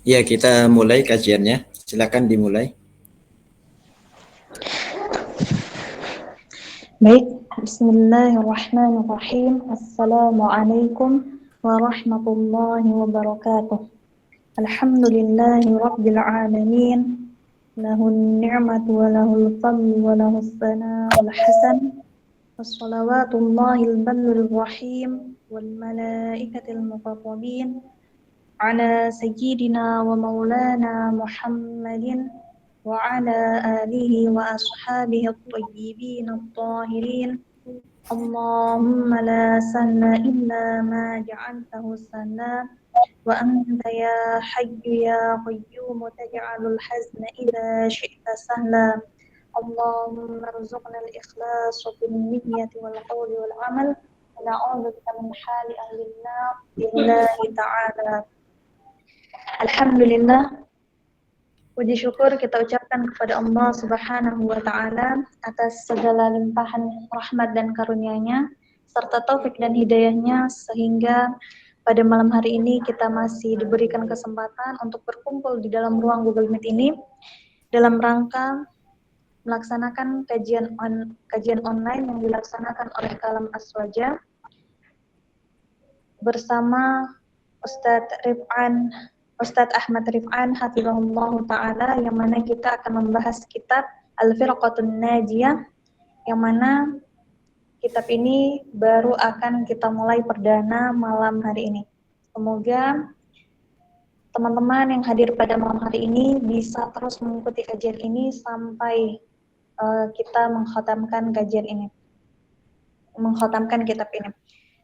Ya, kita mulai kajiannya. Silakan dimulai. Baik, Bismillahirrahmanirrahim. Assalamualaikum warahmatullahi wabarakatuh. Alhamdulillahi rabbil alamin. Lahun ni'matu wa lahul fadlu wa lahus sana'ul hasan. Wassalawatullahil barril rahim wal malaikatil muqarrabin ala sayyidina wa maulana Muhammadin wa ala alihi wa ashabihi at-tayyibin at-tahirin. Allahumma la sahla illa ma ja'altahu sahla wa anta ya hayyu ya qayyum taj'alul hazna idza syi'ta sahla. Allahumma rzuqna al-ikhlas fil niyyati wal qawli wal amal wa na'udzu bika min hali ahli an-nar billahi ta'ala. Alhamdulillah, puji syukur kita ucapkan kepada Allah Subhanahu wa Ta'ala atas segala limpahan rahmat dan karunia-Nya serta taufik dan hidayah-Nya, sehingga pada malam hari ini kita masih diberikan kesempatan untuk berkumpul di dalam ruang Google Meet ini dalam rangka melaksanakan kajian online yang dilaksanakan oleh Kalam Aswaja bersama Ustadz Ahmad Rif'an hafizahullah ta'ala, yang mana kita akan membahas kitab Al-Firqatun Najiyah, yang mana kitab ini baru akan kita mulai perdana malam hari ini. Semoga teman-teman yang hadir pada malam hari ini bisa terus mengikuti kajian ini sampai kita mengkhatamkan kitab ini.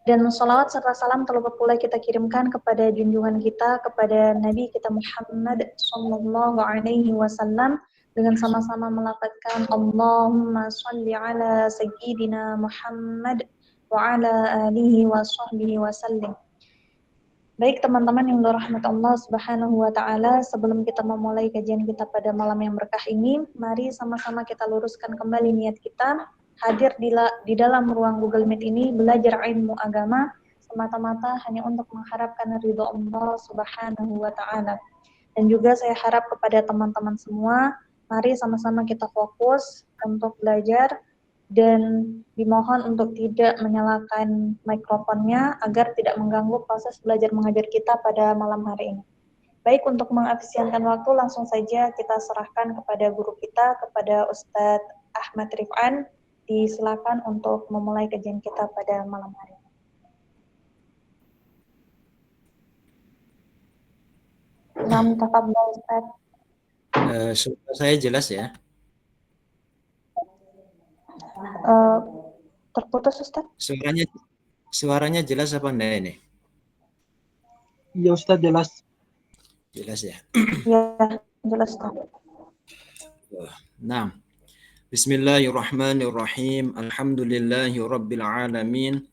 Dan sholawat serta salam terlupa pula kita kirimkan kepada junjungan kita, kepada Nabi kita Muhammad sallallahu alaihi wasallam, dengan sama-sama melafazkan Allahumma sholli ala sayyidina Muhammad wa ala alihi wa sahbihi wasallim. Baik teman-teman yang dirahmati Allah Subhanahu wa Ta'ala, sebelum kita memulai kajian kita pada malam yang berkah ini, mari sama-sama kita luruskan kembali niat kita hadir di dalam ruang Google Meet ini belajar ilmu agama semata-mata hanya untuk mengharapkan ridho Allah Subhanahu wa Ta'ala. Dan juga saya harap kepada teman-teman semua, mari sama-sama kita fokus untuk belajar dan dimohon untuk tidak menyalakan mikrofonnya agar tidak mengganggu proses belajar mengajar kita pada malam hari ini. Baik, untuk mengefisienkan waktu, langsung saja kita serahkan kepada guru kita, kepada Ustadz Ahmad Rif'an. Disilakan untuk memulai kajian kita pada malam hari ini. Nam tafadhol Ustaz. Suara saya jelas ya? Terputus Ustaz? Suaranya jelas apa enggak ini? Iya Ustaz, jelas. Jelas ya? Ya, jelas Ustaz. Nah, Bismillahirrahmanirrahim. Alhamdulillahi rabbil alamin.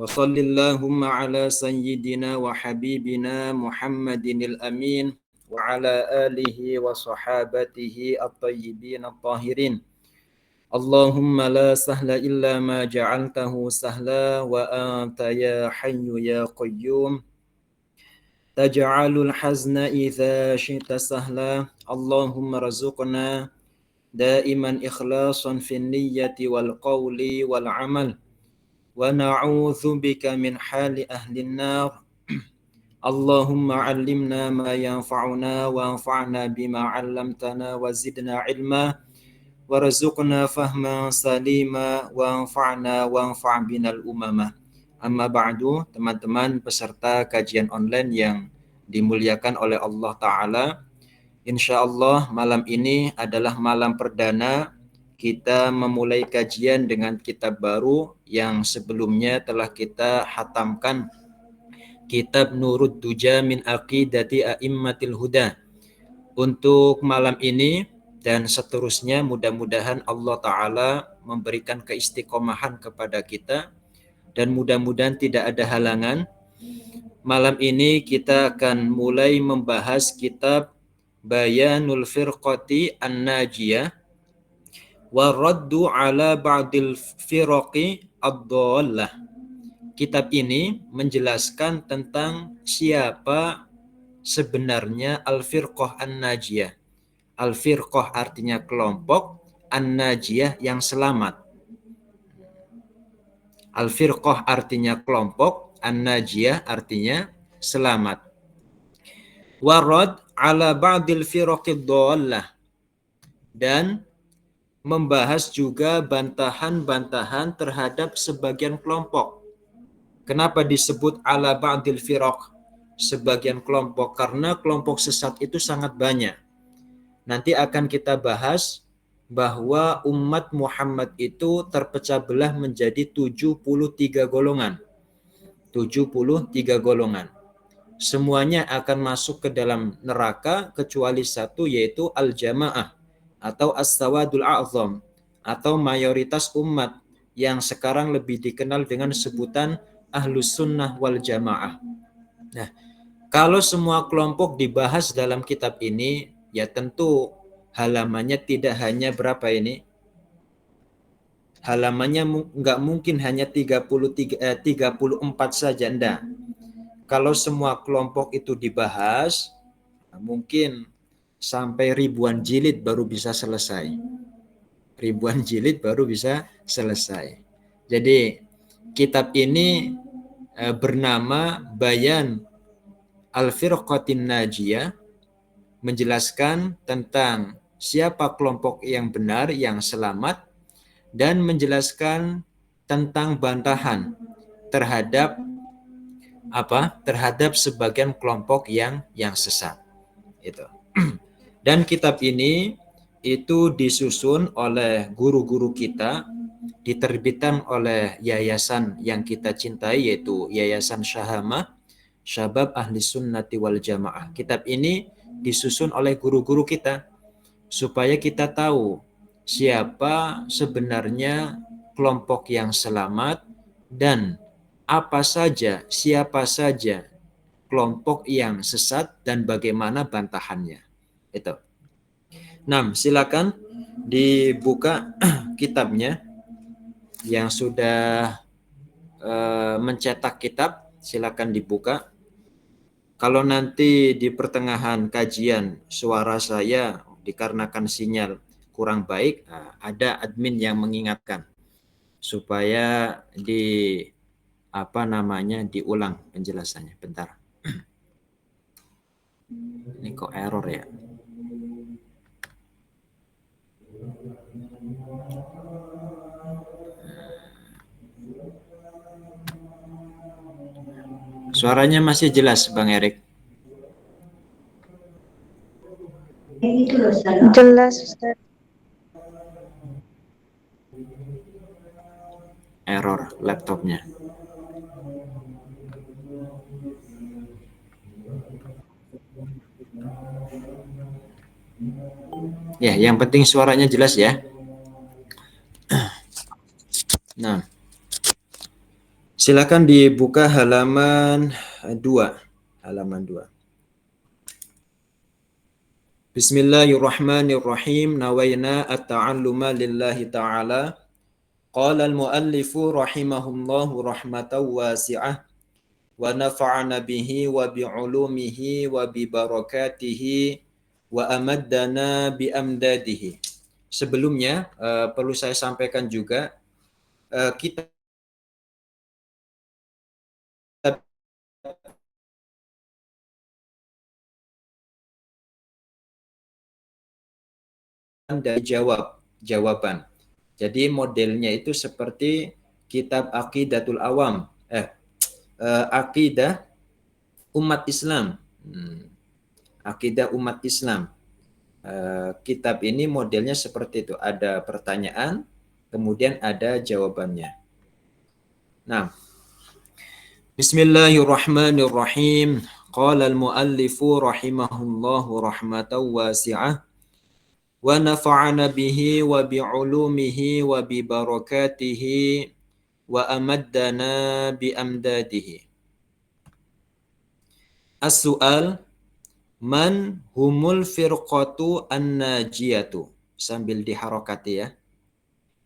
Wa sallallahumma ala sayyidina wa habibina Muhammadinil amin wa ala alihi wa sahabatihi at-tayyibin at-tahirin. Allahumma la sahla illa ma ja'altahu sahla wa anta ya hayyu ya qayyum taj'alul hazna idza syi'ta sahla. Allahumma razuqna daiman ikhlasan fin niyyati wal qawli wal amal wa na'udzu bika min hali ahlin nar. Allahumma 'allimna ma yanfa'una wa anfa'na bima 'allamtana wa zidna ilma warzuqna fahma salima wa anfa'na wa anfa' binal umamah. Amma ba'du, teman-teman peserta kajian online yang dimuliakan oleh Allah Ta'ala, insyaallah malam ini adalah malam perdana kita memulai kajian dengan kitab baru yang sebelumnya telah kita hatamkan, kitab Nurud Duja min Aqidati A'immatil Huda. Untuk malam ini dan seterusnya, mudah-mudahan Allah Ta'ala memberikan keistiqomahan kepada kita dan mudah-mudahan tidak ada halangan. Malam ini kita akan mulai membahas kitab Bayanul Firqati An-Najiyah wa Raddu ala Ba'dil Firaqi Ad-Dhallah. Kitab ini menjelaskan tentang siapa sebenarnya al-firqah an-najiyah. Al-firqah artinya kelompok, an-najiyah yang selamat. Al-firqah artinya kelompok, an-najiyah artinya selamat. Warad ala ba'dil firaqid dhallah, dan membahas juga bantahan-bantahan terhadap sebagian kelompok. Kenapa disebut ala ba'dil firaq, sebagian kelompok? Karena kelompok sesat itu sangat banyak. Nanti akan kita bahas bahwa umat Muhammad itu terpecah belah menjadi 73 golongan. 73 golongan. Semuanya akan masuk ke dalam neraka kecuali satu, yaitu al-jamaah atau as-sawadul a'zam, atau mayoritas umat yang sekarang lebih dikenal dengan sebutan ahlus sunnah wal jamaah. Nah, kalau semua kelompok dibahas dalam kitab ini, ya tentu halamannya tidak hanya berapa ini? Halamannya nggak mungkin hanya 34 saja, enggak. Kalau semua kelompok itu dibahas, mungkin sampai ribuan jilid baru bisa selesai. Ribuan jilid baru bisa selesai. Jadi kitab ini bernama Bayan Al-Firqatin Najiyah, menjelaskan tentang siapa kelompok yang benar, yang selamat, dan menjelaskan tentang bantahan terhadap terhadap sebagian kelompok yang sesat. Itu. Dan kitab ini itu disusun oleh guru-guru kita, diterbitkan oleh yayasan yang kita cintai, yaitu Yayasan Syahamah Syabab Ahli Sunnati wal Jamaah. Kitab ini disusun oleh guru-guru kita supaya kita tahu siapa sebenarnya kelompok yang selamat dan siapa saja kelompok yang sesat dan bagaimana bantahannya. Itu. Nah, silakan dibuka kitabnya yang sudah mencetak kitab, silakan dibuka. Kalau nanti di pertengahan kajian suara saya dikarenakan sinyal kurang baik, ada admin yang mengingatkan supaya diulang penjelasannya. Bentar. Ini kok error ya? Suaranya masih jelas, Bang Erik? Jelas, Ustaz. Error laptopnya. Ya, yang penting suaranya jelas ya. Nah, silakan dibuka halaman 2. Halaman 2. Bismillahirrahmanirrahim. Nawaina at-ta'alluma lillahi ta'ala. Qala al-muallifu rahimahullahu rahmatan wasi'ah. Wa nafa'ana bihi wa bi'ulumihi wa bi barakatihi wa amaddana bi amdadihi. Sebelumnya perlu saya sampaikan juga kita dari jawaban. Jadi modelnya itu seperti kitab Aqidatul Awam, Aqidah Umat Islam. Aqidah Umat Islam. Kitab ini modelnya seperti itu, ada pertanyaan, kemudian ada jawabannya. Nah, Bismillahirrahmanirrahim. Qala al-muallifu rahimahullahu rahmatan wasi'ah. Wa nafa'ana bihi wa bi'ulumihi wa bi barakatihi wa amaddana bi amdadihi. As-su'al, man humul firqatu an-najiyatu? Sambil diharokati ya.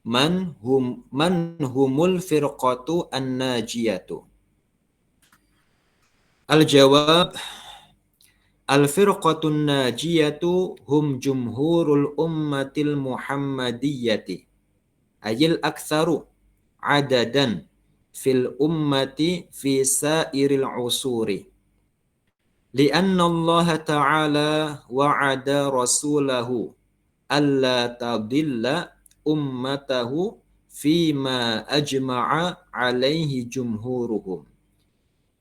Man humul firqatu an-najiyatu? Al-jawab, Al-firqatun najiyatu hum jumhurul ummatil muhammadiyyati ayil aktsaru adadan fil ummati fi sairil usuri. Lianna Allah Ta'ala wa'ada rasulahu alla tadilla ummatahu fima ajma'a alaihi jumhuruhum.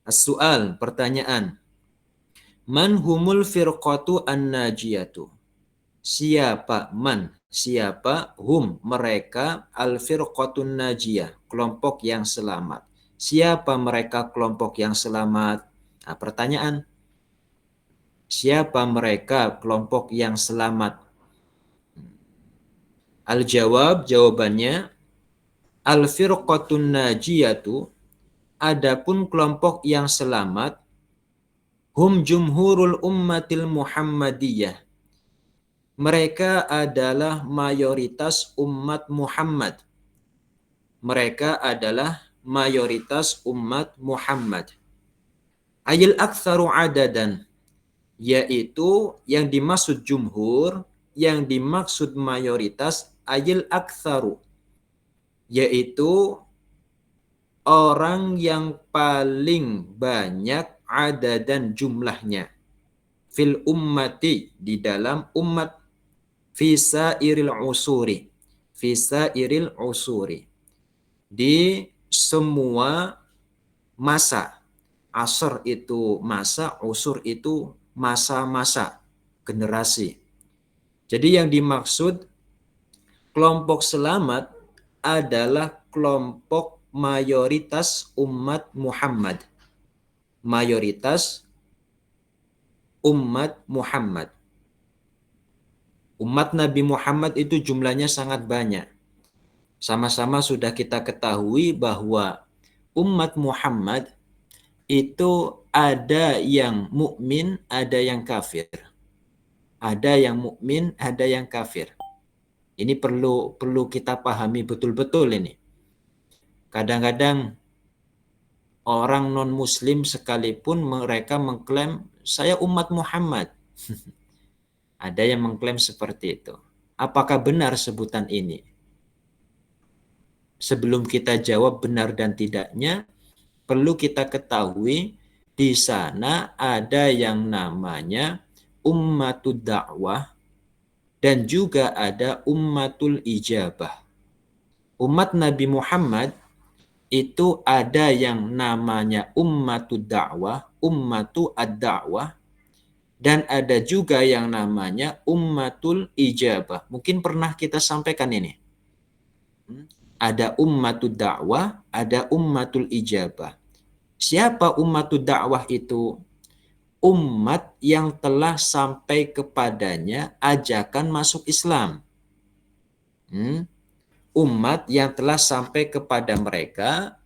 As-su'al, pertanyaan. Man humul firqatu an-najiyatu? Siapa hum mereka al-firqatun najiyah, kelompok yang selamat. Siapa mereka kelompok yang selamat? Nah, pertanyaan. Siapa mereka kelompok yang selamat? Al-jawab, jawabannya al-firqatun najiyatu, adapun kelompok yang selamat, hum jumhurul ummatil muhammadiyah. Mereka adalah mayoritas umat Muhammad. Mereka adalah mayoritas umat Muhammad. Ayil aktsaru adadan, yaitu yang dimaksud jumhur, yang dimaksud mayoritas, ayil aktsaru, yaitu orang yang paling banyak adadan jumlahnya, fil ummati, di dalam umat, fisa iril usuri, di semua masa. Asr itu masa, usur itu masa-masa, generasi. Jadi yang dimaksud kelompok selamat adalah kelompok mayoritas umat Muhammad. Mayoritas umat Muhammad. Umat Nabi Muhammad itu jumlahnya sangat banyak. Sama-sama sudah kita ketahui bahwa umat Muhammad itu ada yang mukmin, ada yang kafir. Ada yang mukmin, ada yang kafir. Ini perlu kita pahami betul-betul ini. Kadang-kadang orang non-muslim sekalipun mereka mengklaim saya umat Muhammad. Ada yang mengklaim seperti itu. Apakah benar sebutan ini? Sebelum kita jawab benar dan tidaknya, perlu kita ketahui di sana ada yang namanya ummatud da'wah dan juga ada ummatul ijabah. Umat Nabi Muhammad itu ada yang namanya ummatud da'wah, ummatu ad-da'wah, dan ada juga yang namanya ummatul ijabah. Mungkin pernah kita sampaikan ini. Ada ummatud da'wah, ada ummatul ijabah. Siapa ummatud da'wah itu? Umat yang telah sampai kepadanya ajakan masuk Islam. Umat yang telah sampai kepada mereka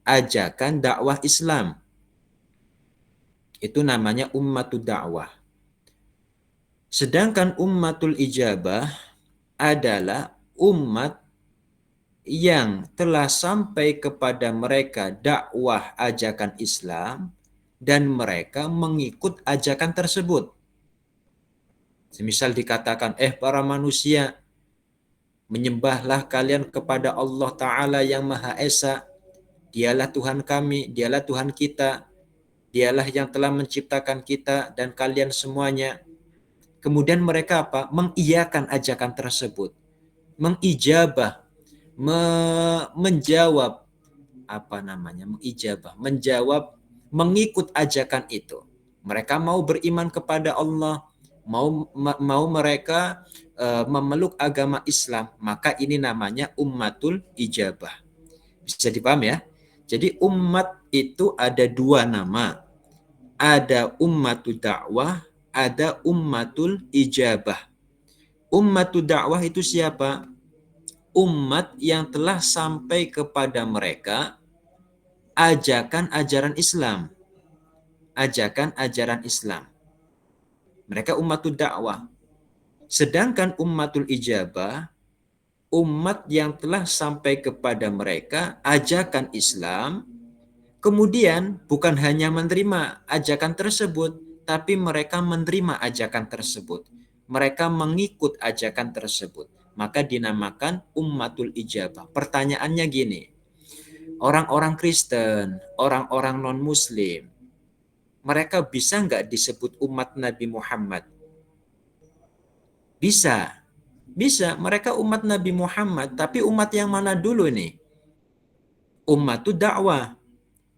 ajakan dakwah Islam. Itu namanya ummatud da'wah. Sedangkan ummatul ijabah adalah umat yang telah sampai kepada mereka dakwah ajakan Islam dan mereka mengikut ajakan tersebut. Semisal dikatakan, para manusia, menyembahlah kalian kepada Allah Ta'ala yang Maha Esa. Dialah Tuhan kami, dialah Tuhan kita. Dialah yang telah menciptakan kita dan kalian semuanya. Kemudian mereka mengiyakan ajakan tersebut. Mengijabah, menjawab, menjawab, mengikut ajakan itu. Mereka mau beriman kepada Allah, mau mereka memeluk agama Islam, maka ini namanya ummatul ijabah. Bisa dipaham ya? Jadi umat itu ada dua nama. Ada ummatul dakwah, ada ummatul ijabah. Ummatul dakwah itu siapa? Umat yang telah sampai kepada mereka ajakan ajaran Islam. Ajakan ajaran Islam. Mereka ummatul dakwah. Sedangkan ummatul ijabah, umat yang telah sampai kepada mereka ajakan Islam, kemudian bukan hanya menerima ajakan tersebut, tapi mereka menerima ajakan tersebut. Mereka mengikut ajakan tersebut. Maka dinamakan ummatul ijabah. Pertanyaannya gini, orang-orang Kristen, orang-orang non-Muslim, mereka bisa nggak disebut umat Nabi Muhammad? Bisa. Bisa, mereka umat Nabi Muhammad, tapi umat yang mana dulu nih? Ummatu dakwah.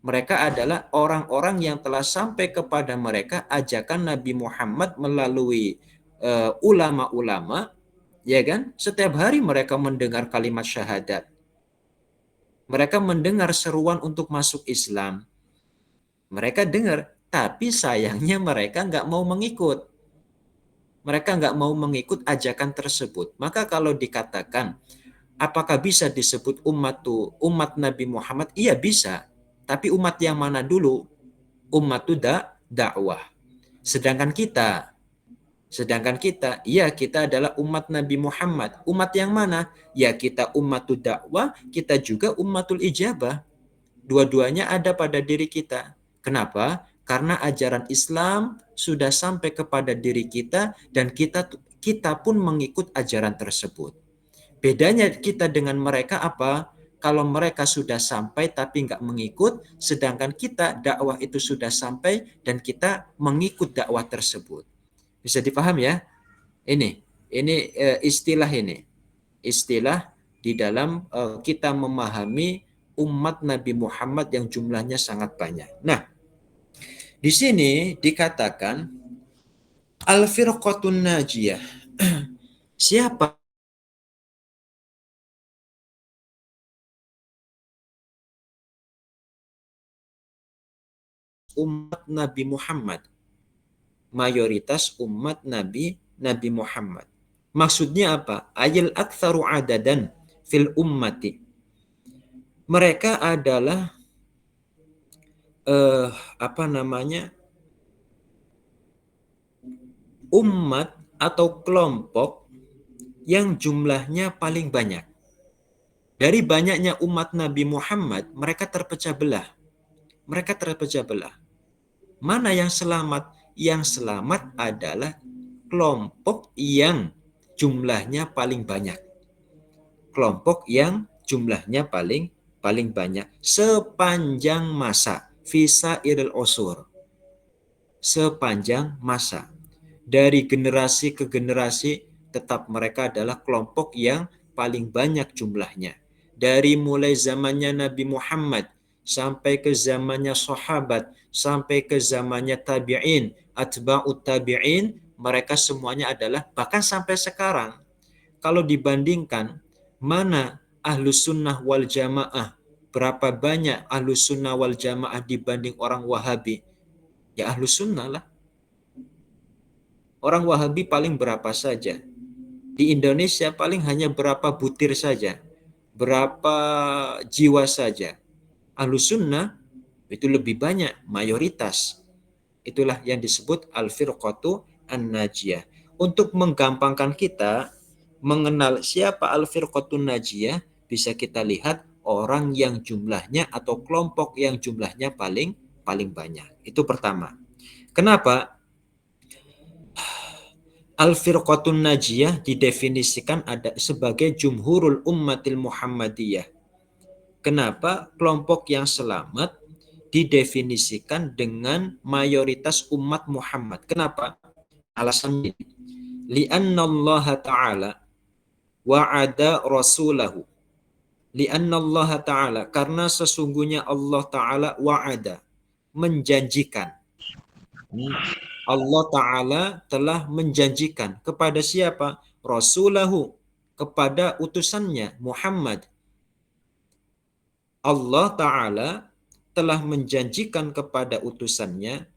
Mereka adalah orang-orang yang telah sampai kepada mereka ajakan Nabi Muhammad melalui ulama-ulama, ya kan? Setiap hari mereka mendengar kalimat syahadat. Mereka mendengar seruan untuk masuk Islam. Mereka dengar, tapi sayangnya mereka nggak mau mengikut. Mereka nggak mau mengikut ajakan tersebut. Maka kalau dikatakan, apakah bisa disebut umat Nabi Muhammad? Iya bisa. Tapi umat yang mana dulu? Umat dakwah. Sedangkan kita, ya kita adalah umat Nabi Muhammad. Umat yang mana? Ya kita umatul dakwah, kita juga umatul ijabah. Dua-duanya ada pada diri kita. Kenapa? Karena ajaran Islam sudah sampai kepada diri kita dan kita pun mengikut ajaran tersebut. Bedanya kita dengan mereka apa? Kalau mereka sudah sampai tapi nggak mengikut, sedangkan kita dakwah itu sudah sampai dan kita mengikut dakwah tersebut. Bisa dipaham ya? Ini istilah di dalam kita memahami umat Nabi Muhammad yang jumlahnya sangat banyak. Nah, di sini dikatakan al-firqatun najiyah. Siapa umat Nabi Muhammad? Mayoritas umat Nabi Muhammad. Maksudnya apa? Ayil aktsaru adadan fil ummati. Mereka adalah umat atau kelompok yang jumlahnya paling banyak. Dari banyaknya umat Nabi Muhammad, mereka terpecah belah. Mana yang selamat? Yang selamat adalah kelompok yang jumlahnya paling banyak. Kelompok yang jumlahnya paling banyak sepanjang masa. Visa iril osur. Sepanjang masa. Dari generasi ke generasi tetap mereka adalah kelompok yang paling banyak jumlahnya. Dari mulai zamannya Nabi Muhammad sampai ke zamannya sahabat, sampai ke zamannya tabi'in, atba'ut tabi'in, mereka semuanya adalah, bahkan sampai sekarang, kalau dibandingkan mana ahlus sunnah wal jamaah, berapa banyak ahlus sunnah wal jamaah dibanding orang wahabi, ya ahlus sunnah lah. Orang wahabi paling berapa saja. Di Indonesia paling hanya berapa butir saja. Berapa jiwa saja. Ahlus sunnah itu lebih banyak, mayoritas. Itulah yang disebut al-firqatu an-najiyah. Untuk menggampangkan kita mengenal siapa al-firqatu najiyah, bisa kita lihat orang yang jumlahnya atau kelompok yang jumlahnya paling banyak. Itu pertama. Kenapa? Al-firqatun najiyah didefinisikan ada sebagai jumhurul ummatil Muhammadiyah. Kenapa kelompok yang selamat didefinisikan dengan mayoritas umat Muhammad? Kenapa? Alasannya, li'anna Allah Ta'ala wa'ada rasulahu. Li'anna Allah Ta'ala, karena sesungguhnya Allah Ta'ala wa'ada, menjanjikan. Allah Ta'ala telah menjanjikan kepada siapa? Rasulahu, kepada utusannya Muhammad. Allah Ta'ala telah menjanjikan kepada utusannya,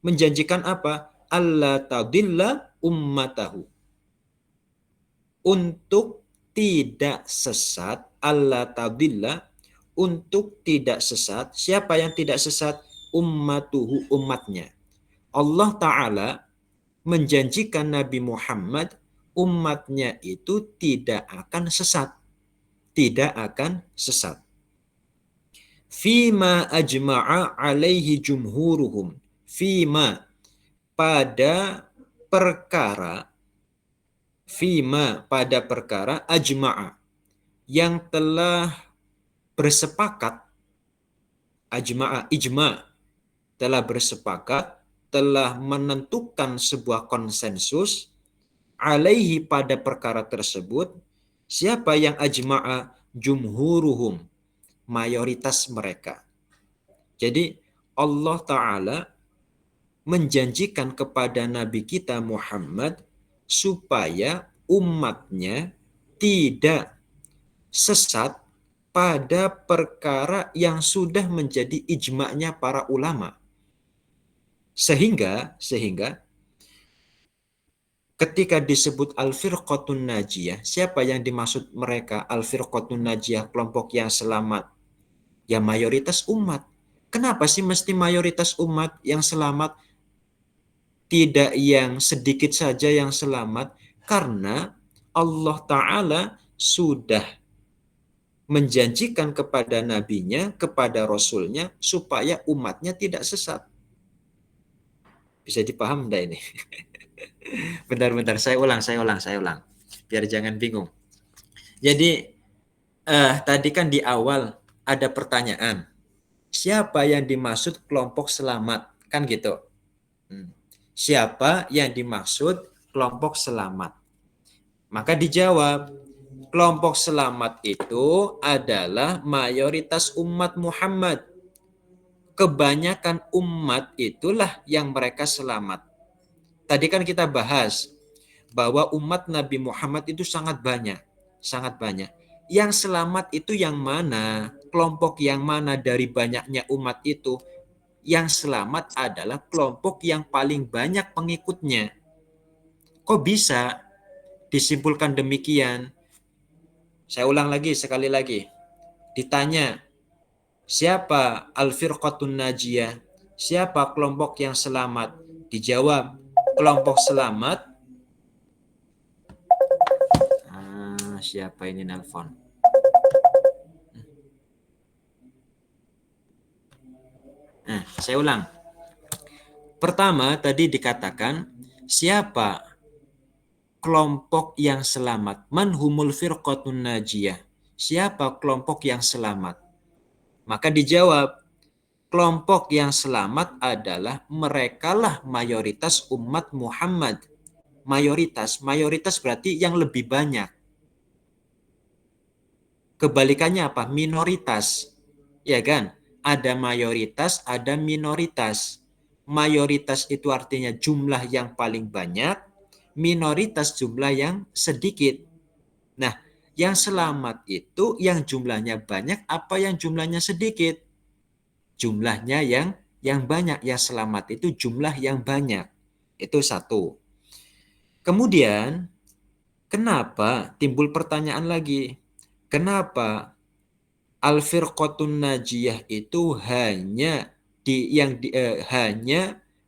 menjanjikan apa? Allah tadilla ummatahu. Untuk tidak sesat, Allah tadilla, untuk tidak sesat. Siapa yang tidak sesat? Ummatuhu, umatnya. Allah Ta'ala menjanjikan Nabi Muhammad, umatnya itu tidak akan sesat. Tidak akan sesat. Fima ajma'a alaihi jumhuruhum. Fima, pada perkara pada perkara ajma'a yang telah bersepakat, ijma telah bersepakat, telah menentukan sebuah konsensus alaihi pada perkara tersebut. Siapa yang ajma'a? Jumhuruhum, mayoritas mereka. Jadi Allah Ta'ala menjanjikan kepada Nabi kita Muhammad supaya umatnya tidak sesat pada perkara yang sudah menjadi ijma'nya para ulama. Sehingga ketika disebut al-firqatun najiyah, siapa yang dimaksud mereka? Al-firqatun najiyah, kelompok yang selamat. Ya mayoritas umat. Kenapa sih mesti mayoritas umat yang selamat? Tidak yang sedikit saja yang selamat. Karena Allah Ta'ala sudah menjanjikan kepada nabinya, kepada rasulnya, supaya umatnya tidak sesat. Bisa dipaham enggak ini? Bentar, saya ulang. Biar jangan bingung. Jadi, tadi kan di awal ada pertanyaan. Siapa yang dimaksud kelompok selamat? Kan gitu. Siapa yang dimaksud kelompok selamat? Maka dijawab, kelompok selamat itu adalah mayoritas umat Muhammad. Kebanyakan umat itulah yang mereka selamat. Tadi kan kita bahas bahwa umat Nabi Muhammad itu sangat banyak. Yang selamat itu yang mana? Kelompok yang mana dari banyaknya umat itu? Yang selamat adalah kelompok yang paling banyak pengikutnya. Kok bisa disimpulkan demikian? Saya ulang lagi, sekali lagi. Ditanya, siapa al-firqatun najiyah? Siapa kelompok yang selamat? Dijawab, kelompok selamat. Siapa ini nelpon? Saya ulang. Pertama, tadi dikatakan, siapa kelompok yang selamat? Man humul firqatun najiyah? Siapa kelompok yang selamat? Maka dijawab, kelompok yang selamat adalah merekalah mayoritas umat Muhammad. Mayoritas berarti yang lebih banyak. Kebalikannya apa? Minoritas. Ya kan? Ada mayoritas, ada minoritas. Mayoritas itu artinya jumlah yang paling banyak, minoritas jumlah yang sedikit. Nah, yang selamat itu yang jumlahnya banyak apa yang jumlahnya sedikit? Jumlahnya yang banyak. Yang selamat itu jumlah yang banyak. Itu satu. Kemudian, kenapa timbul pertanyaan lagi? Kenapa al-firqatun najiyah itu hanya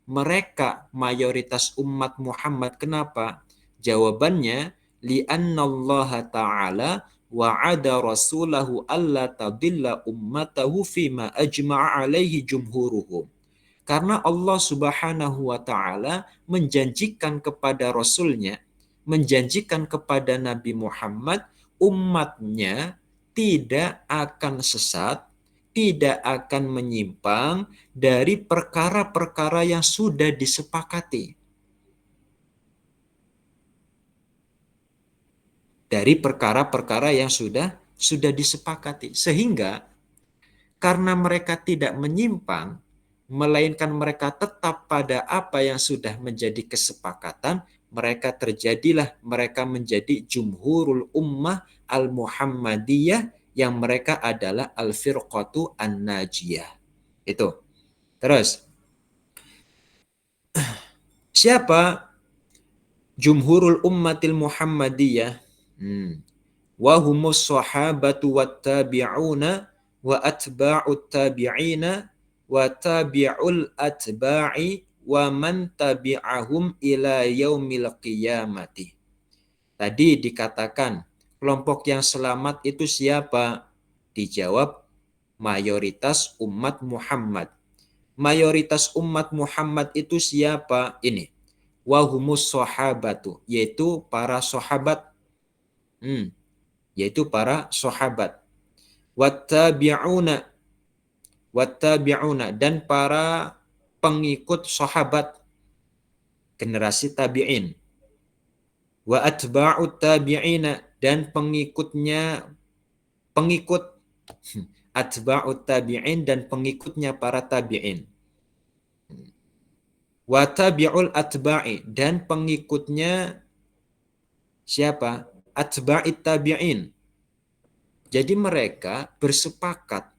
mereka mayoritas umat Muhammad? Kenapa? Jawabannya, li'annallaha ta'ala wa'ada rasulahu alla tadilla ummatahu fima ajma'a alaihi jumhuruhum. Karena Allah Subhanahu wa ta'ala menjanjikan kepada rasulnya, menjanjikan kepada Nabi Muhammad, umatnya tidak akan sesat, tidak akan menyimpang dari perkara-perkara yang sudah disepakati. Dari perkara-perkara yang sudah disepakati. Sehingga karena mereka tidak menyimpang, melainkan mereka tetap pada apa yang sudah menjadi kesepakatan, mereka menjadi jumhurul ummah al-Muhammadiyah, yang mereka adalah al-firqatu an-najiyah. Itu. Terus, siapa jumhurul ummatil Muhammadiyah? Wa humus sahabatu wat tabi'una wa atba'ut tabi'ina wa tabi'ul atba'i wa man tabi'ahum ila yaumil qiyamati. Tadi dikatakan kelompok yang selamat itu siapa? Dijawab mayoritas umat Muhammad. mayoritas umat Muhammad itu siapa? Ini. Wahumus sahabatu, yaitu para sahabat. Yaitu para sahabat. Wattabi'una, dan para pengikut sahabat, generasi tabi'in. Wa atba'ut tabi'ina, dan pengikutnya, pengikut atba'ut tabi'in, dan pengikutnya para tabi'in. Wa tabi'ul atba'i, dan pengikutnya siapa? Atba'it tabi'in. Jadi mereka bersepakat,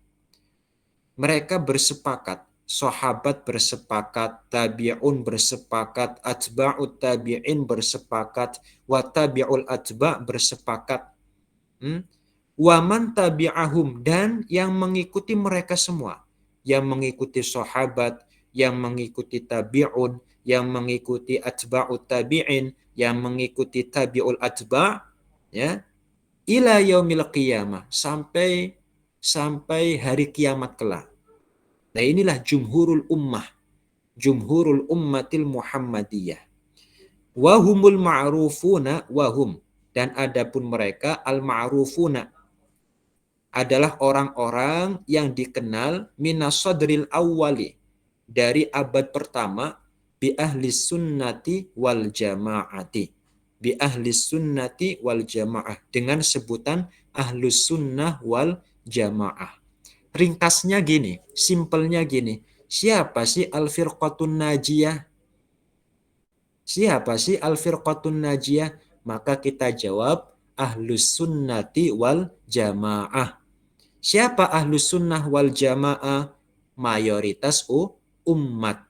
sahabat bersepakat, tabi'un bersepakat, atba'ut tabi'in bersepakat, wa tabi'ul atba' bersepakat. Wa man tabi'ahum, dan yang mengikuti mereka semua, yang mengikuti sahabat, yang mengikuti tabi'un, yang mengikuti atba'ut tabi'in, yang mengikuti tabi'ul atba', ya, ila yaumil qiyamah, sampai hari kiamat kelak. Nah, inilah jumhurul ummatil Muhammadiyah. Wahumul ma'rufuna wahum, dan adapun mereka al-ma'rufuna, adalah orang-orang yang dikenal minas sadril awwali, dari abad pertama, bi ahli sunnati wal jamaati, bi ahli sunnati wal jamaah, dengan sebutan ahlus sunnah wal jamaah. Ringkasnya gini, simpelnya gini, siapa sih al-firqatun najiyah? Siapa sih al-firqatun najiyah? Maka kita jawab ahlus sunnati wal jamaah. Siapa ahlus sunnah wal jamaah? Mayoritas umat.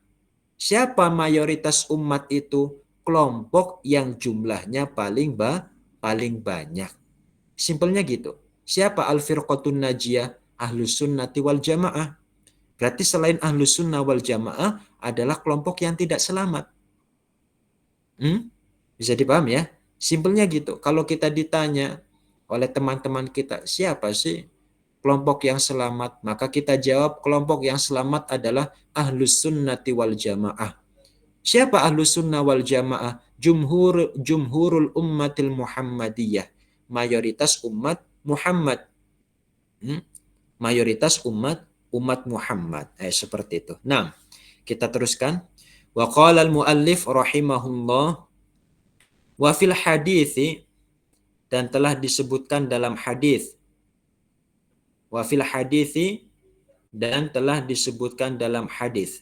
Siapa mayoritas umat itu? Kelompok yang jumlahnya paling banyak. Simpelnya gitu. Siapa al-firqatun najiyah? Ahlus sunnati wal jamaah. Berarti selain ahlus sunnah wal jamaah adalah kelompok yang tidak selamat. Bisa dipaham ya? Simpelnya gitu. Kalau kita ditanya oleh teman-teman kita, siapa sih kelompok yang selamat? Maka kita jawab kelompok yang selamat adalah ahlus sunnati wal jamaah. Siapa ahlus sunnah wal jamaah? Jumhurul ummatil Muhammadiyah. Mayoritas umat Muhammad. Mayoritas umat Muhammad. Seperti itu. Nah, kita teruskan. Wa qala al-muallif rahimahullah, wa fil hadithi, dan telah disebutkan dalam hadis. Wa fil hadithi, dan telah disebutkan dalam hadis.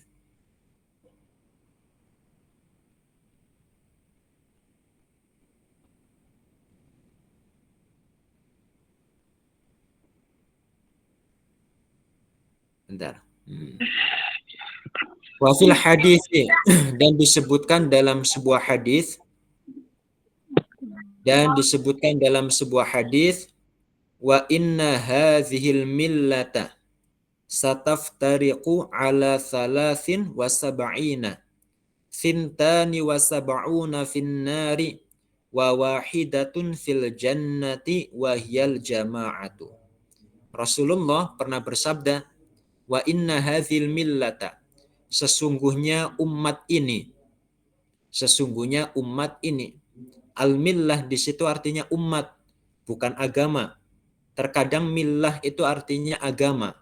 Bentar. Wa fil hadithi, dan disebutkan dalam sebuah hadis, wa inna hadhil millata sataftariqu ala 73 thintani wa sab'una fin nari wa wahidatun fil jannati wa hiyal jama'atu. Rasulullah pernah bersabda, wa inna hadhil millata, sesungguhnya umat ini. Al-millah di situ artinya umat, bukan agama. Terkadang millah itu artinya agama.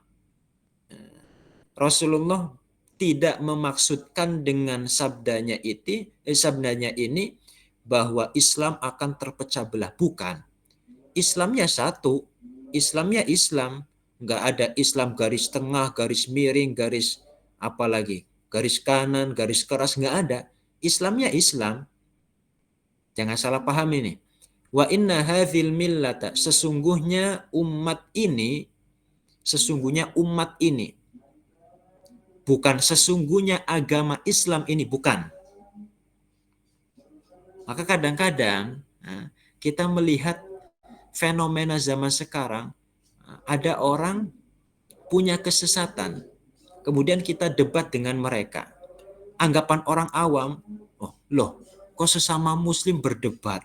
Rasulullah tidak memaksudkan dengan sabdanya ini bahwa Islam akan terpecah belah. Bukan. Islamnya satu. Islamnya Islam. Nggak ada Islam garis tengah, garis miring, garis apa lagi, garis kanan, garis keras, nggak ada. Islamnya Islam. Jangan salah paham ini. Wa inna hadzal millata, sesungguhnya umat ini, bukan sesungguhnya agama Islam ini, bukan. Maka kadang-kadang kita melihat fenomena zaman sekarang, ada orang punya kesesatan, kemudian kita debat dengan mereka. Anggapan orang awam, kok sesama muslim berdebat?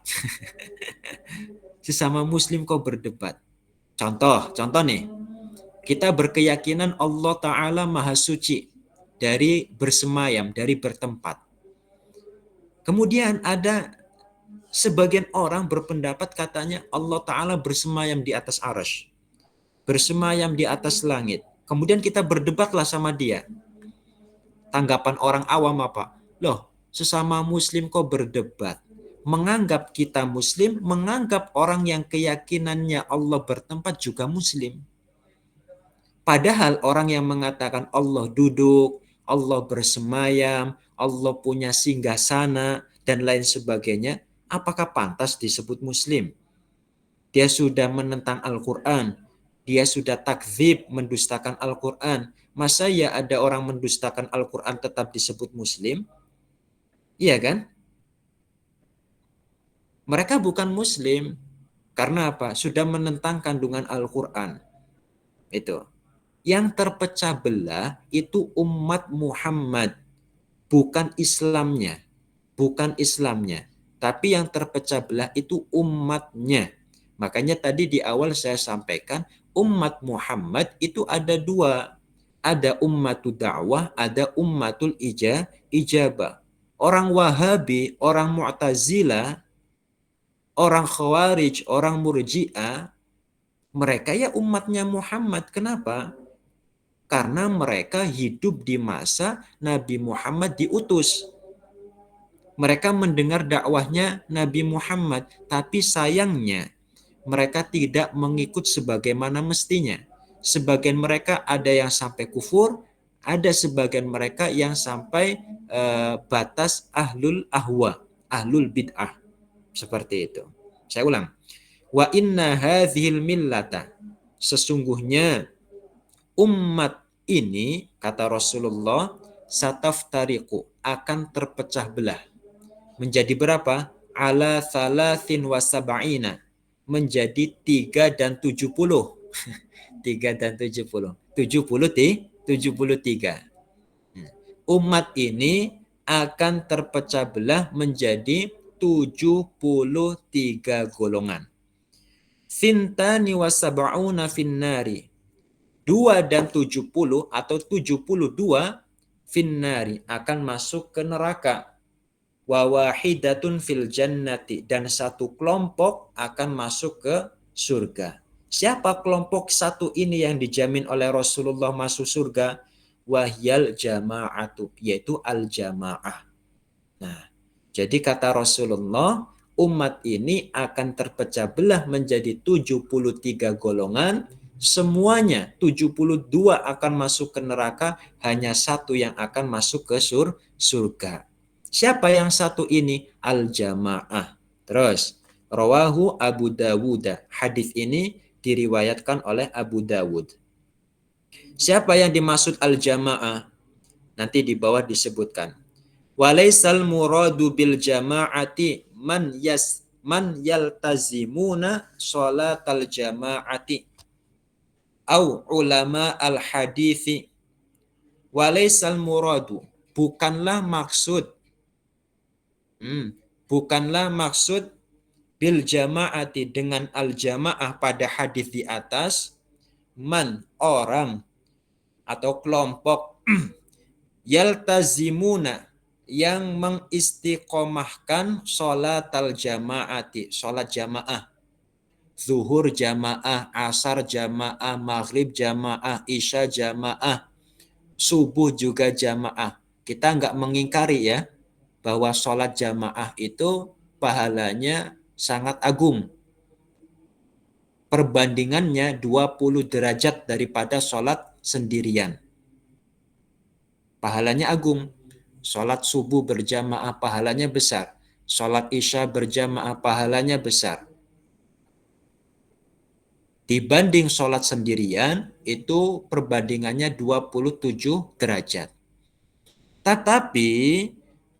Sesama muslim kok berdebat? Contoh nih, kita berkeyakinan Allah Ta'ala Maha Suci. dari bersemayam, dari bertempat. Kemudian ada sebagian orang berpendapat katanya Allah Ta'ala bersemayam di atas arasy, bersemayam di atas langit. Kemudian kita berdebatlah sama dia. Tanggapan orang awam apa? Loh, sesama muslim kok berdebat? Menganggap kita muslim, menganggap orang yang keyakinannya Allah bertempat juga muslim. Padahal orang yang mengatakan Allah duduk, Allah bersemayam, Allah punya singgasana, dan lain sebagainya, apakah pantas disebut muslim? Dia sudah menentang Al-Quran, dia sudah takdzib, mendustakan Al-Quran. Masa ya ada orang mendustakan Al-Quran tetap disebut muslim? Iya kan? Mereka bukan muslim. Karena apa? Sudah menentang kandungan Al-Quran. Itu. Yang terpecah belah itu umat Muhammad. Bukan Islamnya. Bukan Islamnya. Tapi yang terpecah belah itu umatnya. Makanya tadi di awal saya sampaikan, umat Muhammad itu ada dua. Ada ummatul dakwah, ada ummatul ijabah. Orang Wahabi, orang Mu'tazilah, orang Khawarij, orang Murji'ah, mereka ya umatnya Muhammad. Kenapa? Karena mereka hidup di masa Nabi Muhammad diutus. Mereka mendengar dakwahnya Nabi Muhammad, tapi sayangnya mereka tidak mengikut sebagaimana mestinya. Sebagian mereka ada yang sampai kufur, ada sebagian mereka yang sampai batas ahlul ahwa, ahlul bid'ah. Seperti itu. Saya ulang. Wa inna hadhil millata. Sesungguhnya umat ini, kata Rasulullah, sataftariqu, akan terpecah belah. Menjadi berapa? Ala thalathin wa sab'ina. Menjadi 3 dan 70. 3 dan 70. 73. Umat ini akan terpecah belah menjadi 73 golongan. Sintani wa sab'una finnari. 2 dan 70 atau 72 finnari akan masuk ke neraka. Wa wahidatun fil jannati, dan satu kelompok akan masuk ke surga. Siapa kelompok satu ini yang dijamin oleh Rasulullah masuk surga? Wahyal jama'atu, yaitu al-jamaah. Nah, jadi kata Rasulullah, umat ini akan terpecah belah menjadi 73 golongan. Semuanya 72 akan masuk ke neraka, hanya satu yang akan masuk ke surga. Siapa yang satu ini? Al-jamaah. Terus, rawahu Abu Dawud. Hadis ini diriwayatkan oleh Abu Dawud. Siapa yang dimaksud al-jamaah? Nanti di bawah disebutkan. Walaisal muradu bil jama'ati man yaltazimuna sholatal jama'ati au ulama al-hadithi. Walaisal muradu, bukanlah maksud bil jama'ati dengan al-jamaah pada hadis di atas, man orang atau kelompok yaltazimuna yang mengistiqomahkan sholat al-jama'ati, sholat jamaah, zuhur jamaah, asar jamaah, maghrib jamaah, isya jamaah, subuh juga jamaah. Kita nggak mengingkari ya bahwa sholat jamaah itu pahalanya sangat agung. Perbandingannya 20 derajat daripada sholat sendirian. Pahalanya agung. Sholat subuh berjamaah pahalanya besar. Sholat isya berjamaah pahalanya besar. Dibanding sholat sendirian, itu perbandingannya 27 derajat. Tetapi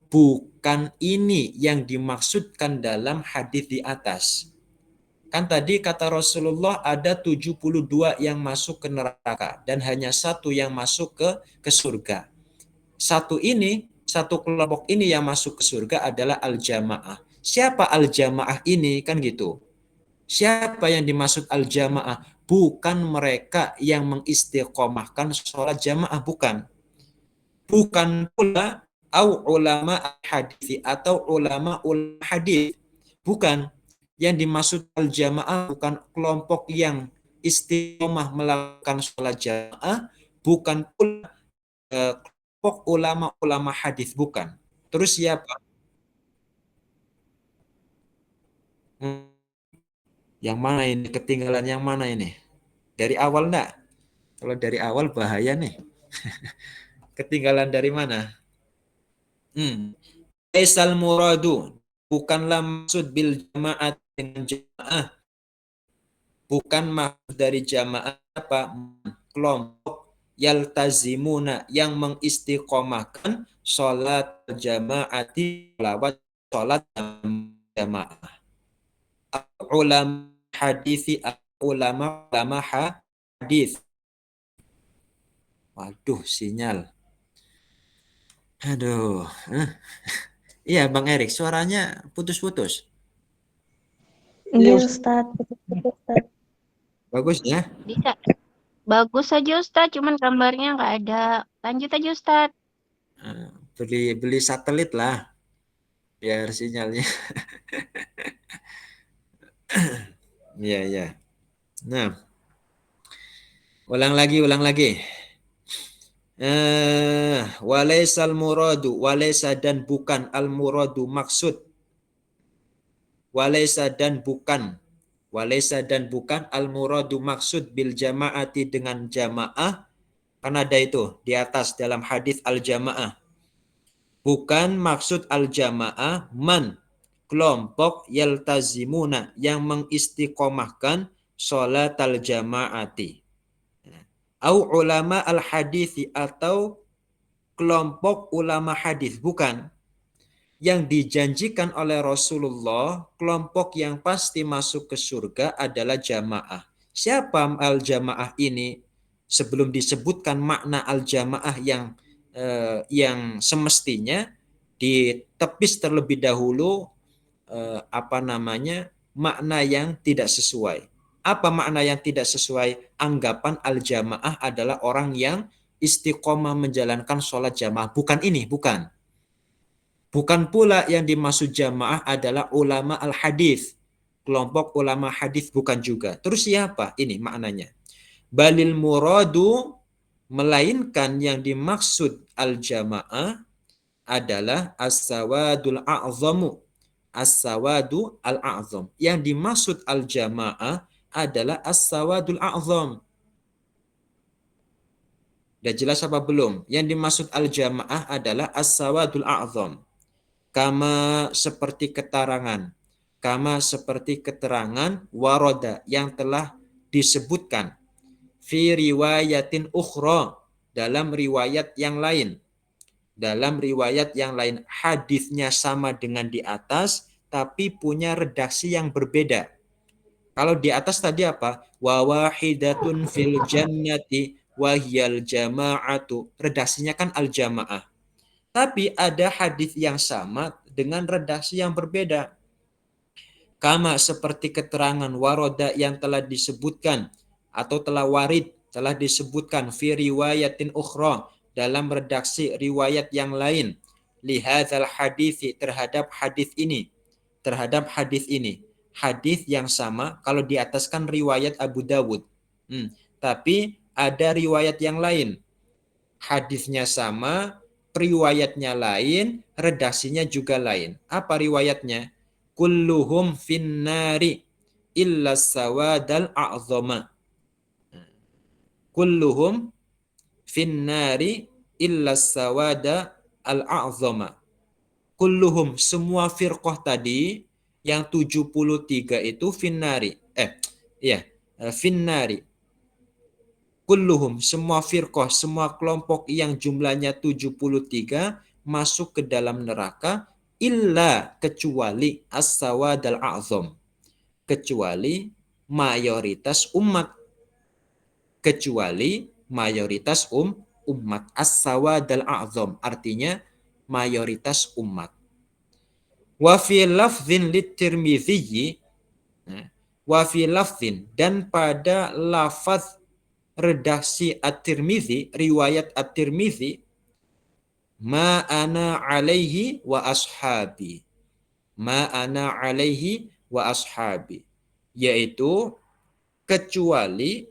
bukan ini yang dimaksudkan dalam hadis di atas. Kan tadi kata Rasulullah ada 72 yang masuk ke neraka dan hanya satu yang masuk ke surga. Satu kelompok ini yang masuk ke surga adalah al-jamaah. Siapa al-jamaah ini? Kan gitu. Siapa yang dimaksud al-jamaah? Bukan mereka yang mengistiqomahkan sholat jamaah, bukan. bukan pula au ulama hadis atau ulama hadis, bukan. Yang dimaksud al-jamaah bukan kelompok yang istiqomah melakukan sholat jamaah, bukan pula kelompok ulama-ulama hadis, bukan. Terus siapa? Yang mana ini? Ketinggalan yang mana ini? Dari awal enggak? Kalau dari awal bahaya nih. Ketinggalan dari mana? Laisal muradu, bukanlah maksud bil jamaah dengan jamaah. Bukan maksud dari jamaah apa? Kelompok yaltazimuna yang mengistiqomahkan sholat jamaati lewat sholat jamaah. Ulama hadisi, ulama hadis. Waduh, sinyal. Aduh. Iya, Bang Erik, suaranya putus-putus. Iya, Ustadz. Ustadz. Bagus ya? Bisa. Bagus aja Ustadz, cuman gambarnya nggak ada. Lanjut aja Ustadz. Beli satelit lah, biar sinyalnya. Iya, iya. Nah, ulang lagi. Walaisal muradu, walaisa dan bukan, al muradu maksud, walaisa dan bukan al muradu maksud bil jamaati dengan jamaah, kan ada itu di atas dalam hadis al jamaah. Bukan maksud al jamaah man, kelompok yaltazimuna yang mengistiqomahkan sholat al jamaati. Au ulama al hadithi, atau kelompok ulama hadis, bukan. Yang dijanjikan oleh Rasulullah, kelompok yang pasti masuk ke surga adalah jamaah. Siapa al-jamaah ini? Sebelum disebutkan makna al-jamaah yang semestinya, ditepis terlebih dahulu makna yang tidak sesuai. Apa makna yang tidak sesuai? Anggapan al-jamaah adalah orang yang istiqomah menjalankan sholat jamaah. Bukan ini, bukan. Bukan pula yang dimaksud jamaah adalah ulama al-hadis. Kelompok ulama hadis, bukan juga. Terus siapa? Ini maknanya. Balil muradu, melainkan yang dimaksud al-jamaah adalah as-sawadul a'zamu. As-sawadu al-a'zam. Yang dimaksud al-jamaah adalah as-sawadul a'zam. Udah jelas apa belum? Yang dimaksud al-jamaah adalah as-sawadul a'zam. Kama seperti keterangan waroda yang telah disebutkan fi riwayatin ukhra, dalam riwayat yang lain. Hadisnya sama dengan di atas tapi punya redaksi yang berbeda. Kalau di atas tadi apa? Wa wahidatun fil jannati wahyal jama'atu. Redaksinya kan al-jamaah. Tapi ada hadis yang sama dengan redaksi yang berbeda. Kama seperti keterangan waroda yang telah disebutkan atau telah disebutkan fi riwayatin ukhra, dalam redaksi riwayat yang lain, lihadzal hadisi, terhadap hadis ini. Hadis yang sama, kalau di atas kan riwayat Abu Dawud. Tapi ada riwayat yang lain. Hadisnya sama, riwayatnya lain, redaksinya juga lain. Apa riwayatnya? Kulluhum finnari illa sawadal a'zama. Kulluhum finnari illa sawada al-a'zama. Kulluhum, semua firqah tadi yang 73 itu finnari. Finnari. Kulluhum, semua firqah, semua kelompok yang jumlahnya 73 masuk ke dalam neraka, illa, kecuali as-sawadal a'zam, kecuali mayoritas umat. Umat as-sawadal a'zam artinya mayoritas umat. Wa fi lafdzin lit-Tirmidzi, wa fi lafdzin, dan pada lafaz redaksi At-Tirmidzi, riwayat At-Tirmidzi, Ma ana alaihi wa ashabi. Ma ana alaihi wa ashabi. Yaitu kecuali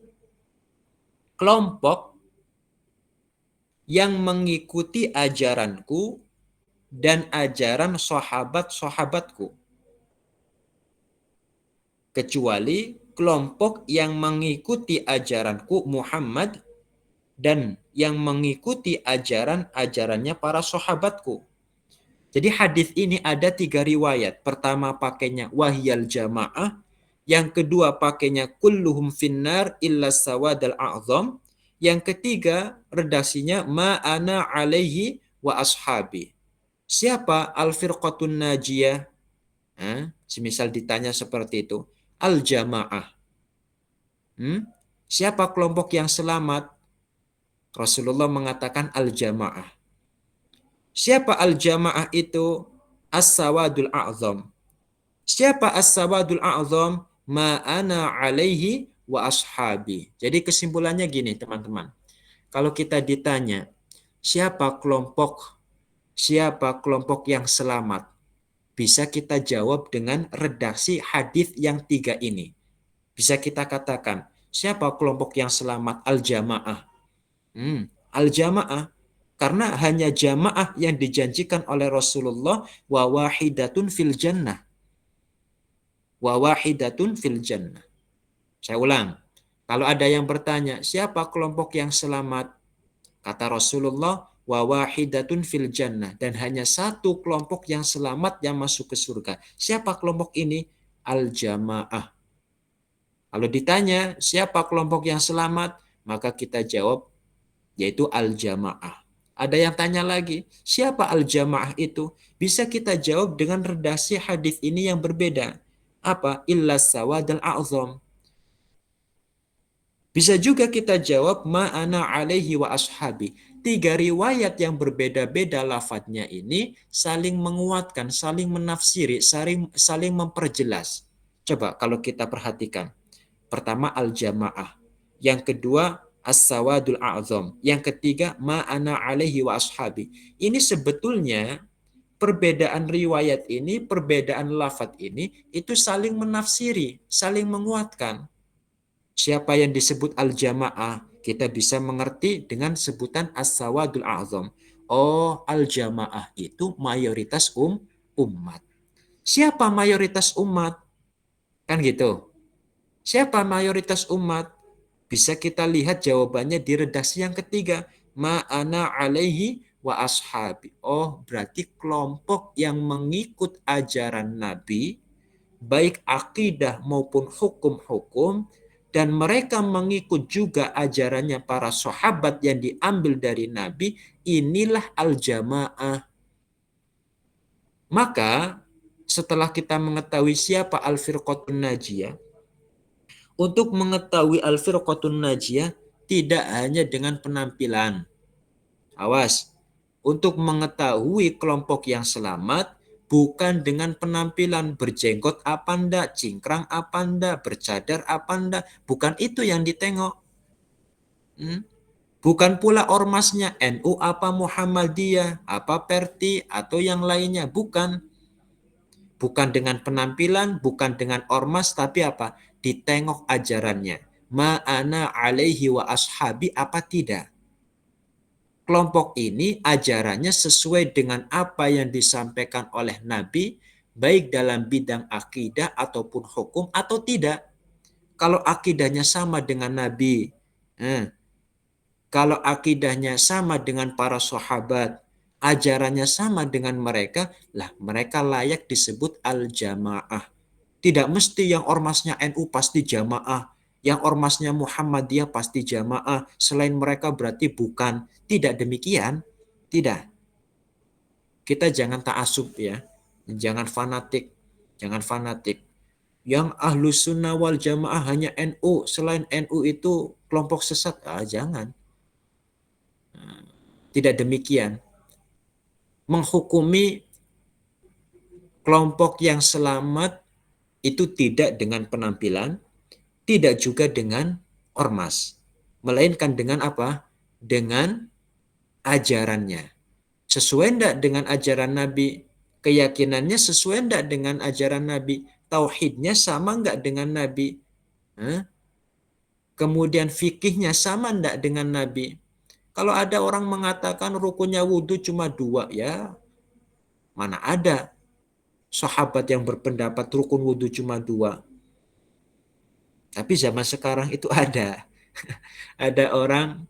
kelompok yang mengikuti ajaranku dan ajaran sahabat-sahabatku. Kecuali kelompok yang mengikuti ajaranku Muhammad dan yang mengikuti ajarannya para sahabatku. Jadi hadis ini ada 3 riwayat. Pertama pakainya wahyal jamaah. Yang kedua pakainya kulluhum finnar illa sawadal a'zam. Yang ketiga redaksinya ma ana alaihi wa ashabi. Siapa al-firqatun najiyah? Semisal ditanya seperti itu. Al-jamaah. Siapa kelompok yang selamat? Rasulullah mengatakan al-jamaah. Siapa al-jamaah itu? As-sawadul a'zam. Siapa as-sawadul a'zam? Ma ana alaihi wa ashabi. Jadi kesimpulannya gini teman-teman. Kalau kita ditanya, siapa kelompok yang selamat? Bisa kita jawab dengan redaksi hadis yang 3 ini. Bisa kita katakan, siapa kelompok yang selamat? Al-jamaah. Al-jamaah. Karena hanya jamaah yang dijanjikan oleh Rasulullah wa wahidatun fil jannah. Wa wahidatun fil jannah. Saya ulang. Kalau ada yang bertanya, siapa kelompok yang selamat? Kata Rasulullah, wa wahidatun fil jannah. Dan hanya satu kelompok yang selamat yang masuk ke surga. Siapa kelompok ini? Al-jamaah. Kalau ditanya, siapa kelompok yang selamat? Maka kita jawab, yaitu al-jamaah. Ada yang tanya lagi, siapa al-jamaah itu? Bisa kita jawab dengan redaksi hadis ini yang berbeda. Apa? Illa sawadal a'zam. Bisa juga kita jawab ma'ana alaihi wa ashabi. 3 riwayat yang berbeda-beda lafadznya ini saling menguatkan, saling menafsiri, saling memperjelas. Coba kalau kita perhatikan. Pertama al-jamaah. Yang kedua as-sawadul a'zam. Yang ketiga ma'ana alaihi wa ashabi. Ini sebetulnya perbedaan riwayat ini, perbedaan lafadz ini, itu saling menafsiri, saling menguatkan. Siapa yang disebut al-jamaah, kita bisa mengerti dengan sebutan as-sawadul a'zam. Oh, al-jamaah itu mayoritas umat. Siapa mayoritas umat? Kan gitu. Siapa mayoritas umat? Bisa kita lihat jawabannya di redaksi yang ketiga. Ma'ana alaihi wa ashabi. Oh, berarti kelompok yang mengikut ajaran Nabi, baik akidah maupun hukum-hukum, dan mereka mengikut juga ajarannya para sahabat yang diambil dari Nabi, inilah al-jamaah. Maka, setelah kita mengetahui siapa al-firqatun najiyah, untuk mengetahui al-firqatun najiyah tidak hanya dengan penampilan. Awas, untuk mengetahui kelompok yang selamat bukan dengan penampilan berjenggot apa ndak, cingkrang apa ndak, bercadar apa ndak, bukan itu yang ditengok. Bukan pula ormasnya NU apa Muhammadiyah, apa Perti atau yang lainnya, bukan. Bukan dengan penampilan, bukan dengan ormas, tapi apa? Ditengok ajarannya. Ma'ana alaihi wa ashabi apa tidak? Kelompok ini ajarannya sesuai dengan apa yang disampaikan oleh Nabi, baik dalam bidang akidah ataupun hukum atau tidak. Kalau akidahnya sama dengan Nabi, kalau akidahnya sama dengan para sahabat, ajarannya sama dengan mereka, lah mereka layak disebut al-jamaah. Tidak mesti yang ormasnya NU pasti jamaah, yang ormasnya Muhammadiyah pasti jamaah, selain mereka berarti bukan. Tidak demikian, tidak. Kita jangan ta'assub ya, jangan fanatik, Yang ahlus sunnah wal jamaah hanya NU, selain NU itu kelompok sesat, jangan. Tidak demikian. Menghukumi kelompok yang selamat itu tidak dengan penampilan, tidak juga dengan ormas. Melainkan dengan apa? Dengan ajarannya. Sesuai enggak dengan ajaran Nabi? Keyakinannya sesuai enggak dengan ajaran Nabi? Tauhidnya sama enggak dengan Nabi? Kemudian fikihnya sama enggak dengan Nabi? Kalau ada orang mengatakan rukunnya wudhu cuma 2, ya mana ada sahabat yang berpendapat rukun wudhu cuma 2. Tapi zaman sekarang itu ada. Ada orang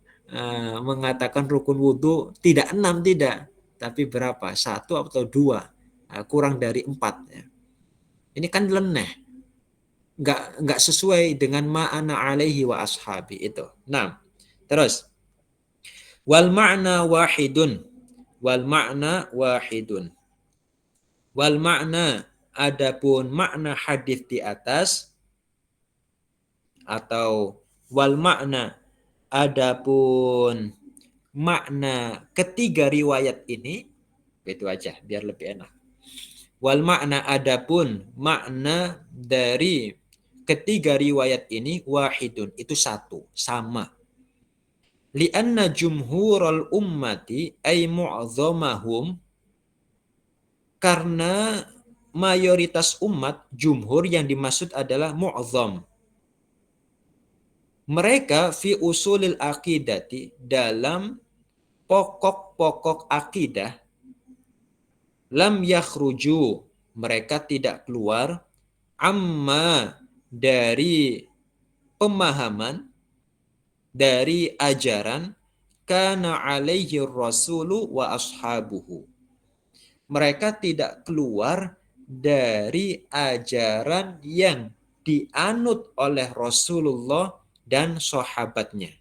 mengatakan rukun wudhu tidak 6, tidak. Tapi berapa? 1 atau 2. Kurang dari 4. Ya. Ini kan leneh. Nggak sesuai dengan ma'ana alaihi wa ashabi itu. Nah, terus. Wal ma'na wahidun. Wal ma'na wahidun. Wal ma'na, adapun makna hadis di atas, atau wal makna, adapun makna ketiga riwayat ini, itu aja biar lebih enak. Wal makna, adapun makna dari ketiga riwayat ini, wahidun, itu satu, sama. Lianna jumhurul ummati ay mu'azzamahum, karena mayoritas umat, jumhur yang dimaksud adalah mu'azzam. Mereka fi usulil aqidati, dalam pokok-pokok akidah, lam yakhruju, mereka tidak keluar, amma, dari pemahaman, dari ajaran, kana alaihi rasulu wa ashabuhu. Mereka tidak keluar dari ajaran yang dianut oleh Rasulullah dan sahabatnya.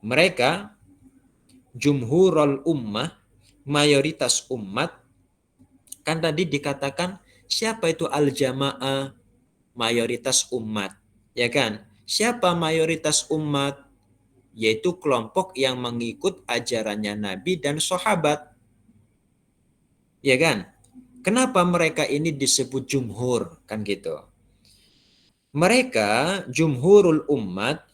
Mereka, jumhurul ummah, mayoritas umat, kan tadi dikatakan siapa itu al-jamaah? Mayoritas umat, ya kan? Siapa mayoritas umat? Yaitu kelompok yang mengikut ajarannya Nabi dan sahabat. Ya kan? Kenapa mereka ini disebut jumhur? Kan gitu. Mereka, jumhurul umat,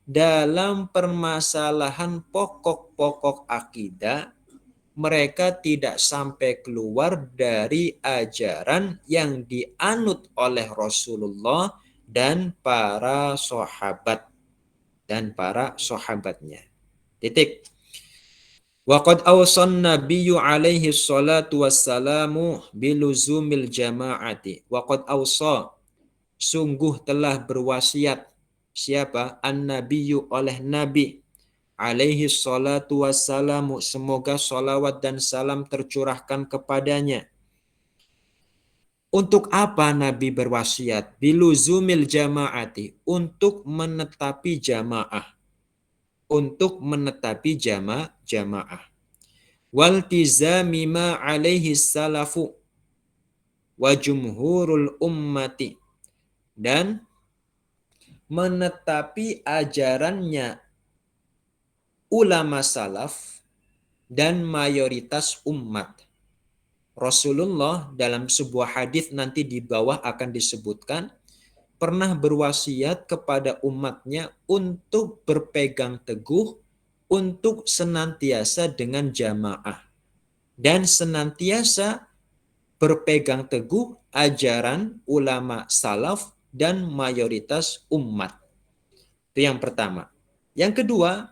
dalam permasalahan pokok-pokok akidah, mereka tidak sampai keluar dari ajaran yang dianut oleh Rasulullah dan para sahabatnya. Titik. Waqad awsan nabiyyu alaihi salatu wassalamu biluzumil jama'ati. Waqad awsa, sungguh telah berwasiat siapa? An-nabiyyu, oleh Nabi alaihi salatu wassalamu, semoga salawat dan salam tercurahkan kepadanya. Untuk apa Nabi berwasiat? Biluzumil jama'ati, untuk menetapi jamaah. Untuk menetapi jamaah. Waltizami ma alaihi salafu wa jumhurul ummati, dan menetapi ajarannya ulama salaf dan mayoritas umat. Rasulullah dalam sebuah hadis nanti di bawah akan disebutkan, pernah berwasiat kepada umatnya untuk berpegang teguh, untuk senantiasa dengan jamaah, dan senantiasa berpegang teguh ajaran ulama salaf dan mayoritas umat. Itu yang pertama. Yang kedua,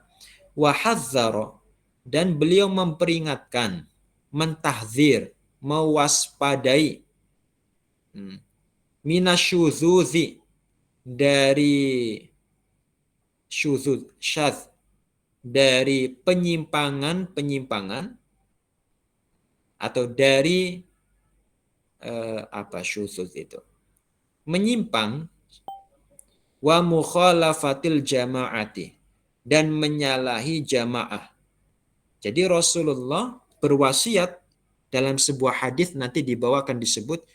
wahadzaro, dan beliau memperingatkan, mentahzir, mewaspadai, minasyuzuzi, dari syuzuz, syadz, dari penyimpangan, atau dari syuzuz itu, menyimpang, wa mukhalafatil jama'ati, dan menyalahi jamaah. Jadi Rasulullah berwasiat dalam sebuah hadis nanti di bawah akan disebut,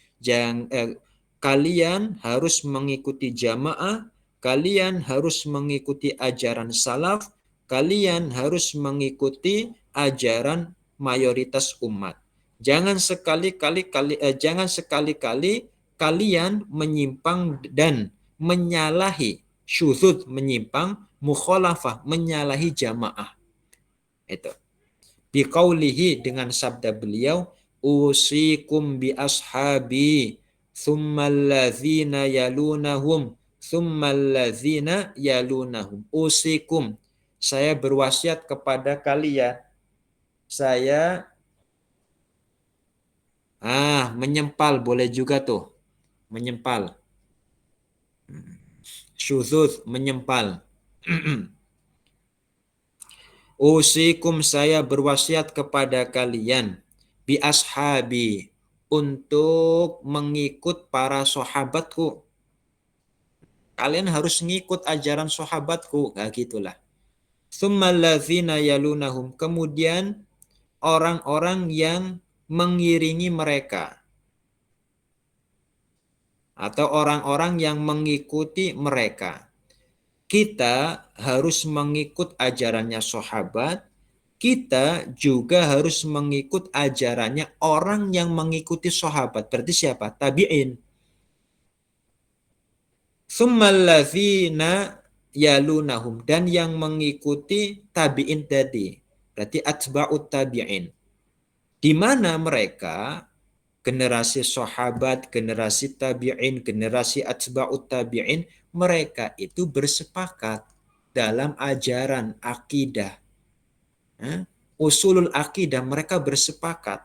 kalian harus mengikuti jamaah, kalian harus mengikuti ajaran salaf, kalian harus mengikuti ajaran mayoritas umat. Jangan sekali-kali kalian menyimpang dan menyalahi, syuzud menyimpang, mukhalafah menyalahi jamaah. Itu. Biqaulihi, dengan sabda beliau, usikum bi ashabi thummal ladzina yalunahum thummal ladzina yalunahum. Usikum, saya berwasiat kepada kalian. Saya menyempal boleh juga tuh. Menyempal. Syudzuz, menyempal. Usikum, saya berwasiat kepada kalian bi ashabi, untuk mengikut para sahabatku. Kalian harus ngikut ajaran sahabatku, gitulah. Tsummal ladzina yalunahum, kemudian orang-orang yang mengiringi mereka atau orang-orang yang mengikuti mereka. Kita harus mengikut ajarannya sahabat, kita juga harus mengikut ajarannya orang yang mengikuti sahabat. Berarti siapa? Tabi'in. Tsummal ladzina yalunahum, dan yang mengikuti tabi'in tadi. Berarti atba'ut tabi'in. Di mana mereka, generasi sahabat, generasi tabi'in, generasi atba'ut tabi'in, mereka itu bersepakat dalam ajaran akidah. Usulul akidah, mereka bersepakat.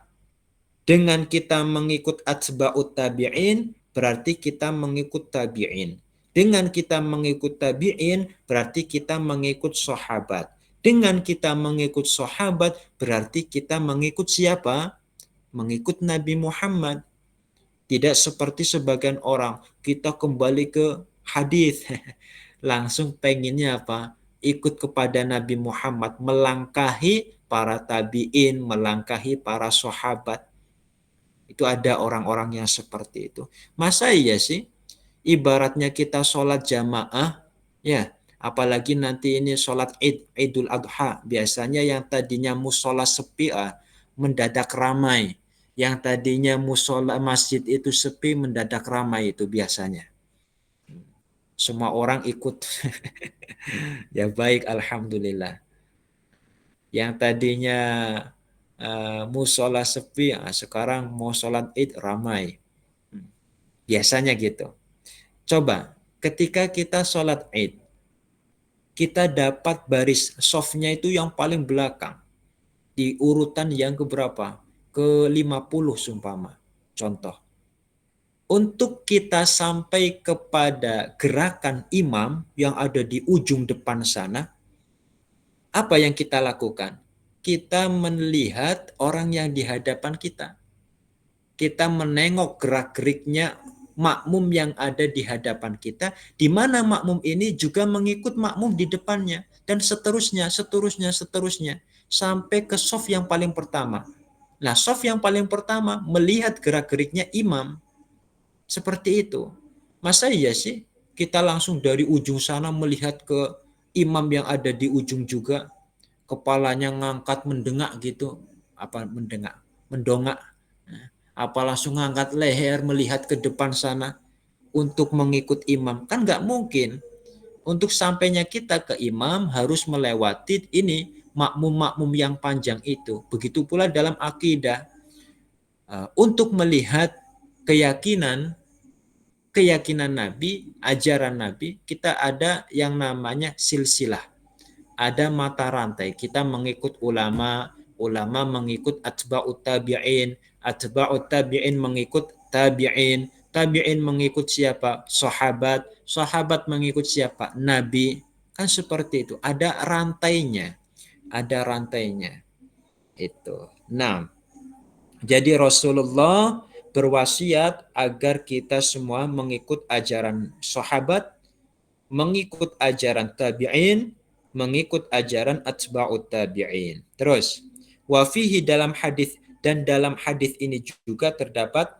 Dengan kita mengikut atba'ut tabi'in, berarti kita mengikut tabi'in. Dengan kita mengikut tabi'in, berarti kita mengikut sahabat. Dengan kita mengikut sahabat, berarti kita mengikut siapa? Mengikut Nabi Muhammad. Tidak seperti sebagian orang, kita kembali ke hadis. Langsung pengennya apa? Ikut kepada Nabi Muhammad, melangkahi para tabi'in, melangkahi para sahabat. Itu ada orang-orang yang seperti itu. Masa iya sih? Ibaratnya kita sholat jamaah, ya, apalagi nanti ini sholat Idul Adha, biasanya yang tadinya musola sepi mendadak ramai. Yang tadinya musola masjid itu sepi mendadak ramai, itu biasanya. Semua orang ikut. Ya baik, alhamdulillah. Yang tadinya musola sepi, sekarang mau sholat Id ramai. Biasanya gitu. Coba, ketika kita sholat Id, kita dapat baris softnya itu yang paling belakang. Di urutan yang keberapa? Ke-50 sumpama. Contoh. Untuk kita sampai kepada gerakan imam yang ada di ujung depan sana, apa yang kita lakukan? Kita melihat orang yang di hadapan kita. Kita menengok gerak-geriknya makmum yang ada di hadapan kita, di mana makmum ini juga mengikut makmum di depannya, dan seterusnya, sampai ke shaf yang paling pertama. Nah, shaf yang paling pertama melihat gerak-geriknya imam. Seperti itu. Masa iya sih kita langsung dari ujung sana melihat ke imam yang ada di ujung juga, kepalanya ngangkat mendengak gitu, mendongak, apa langsung ngangkat leher melihat ke depan sana untuk mengikut imam? Kan nggak mungkin. Untuk sampainya kita ke imam harus melewati ini makmum-makmum yang panjang itu. Begitu pula dalam akidah. Untuk melihat keyakinan Nabi, ajaran Nabi, kita ada yang namanya silsilah. Ada mata rantai. Kita mengikut ulama mengikut atba'ut tabi'in, atba'ut tabi'in mengikut tabi'in, tabi'in mengikut siapa? Sahabat mengikut siapa? Nabi. Kan seperti itu. Ada rantainya. Itu. Nah, jadi Rasulullah berwasiat agar kita semua mengikut ajaran sahabat, mengikut ajaran tabi'in, mengikut ajaran atba'ut tabi'in. Terus, wa fihi, dalam hadis, dan dalam hadis ini juga terdapat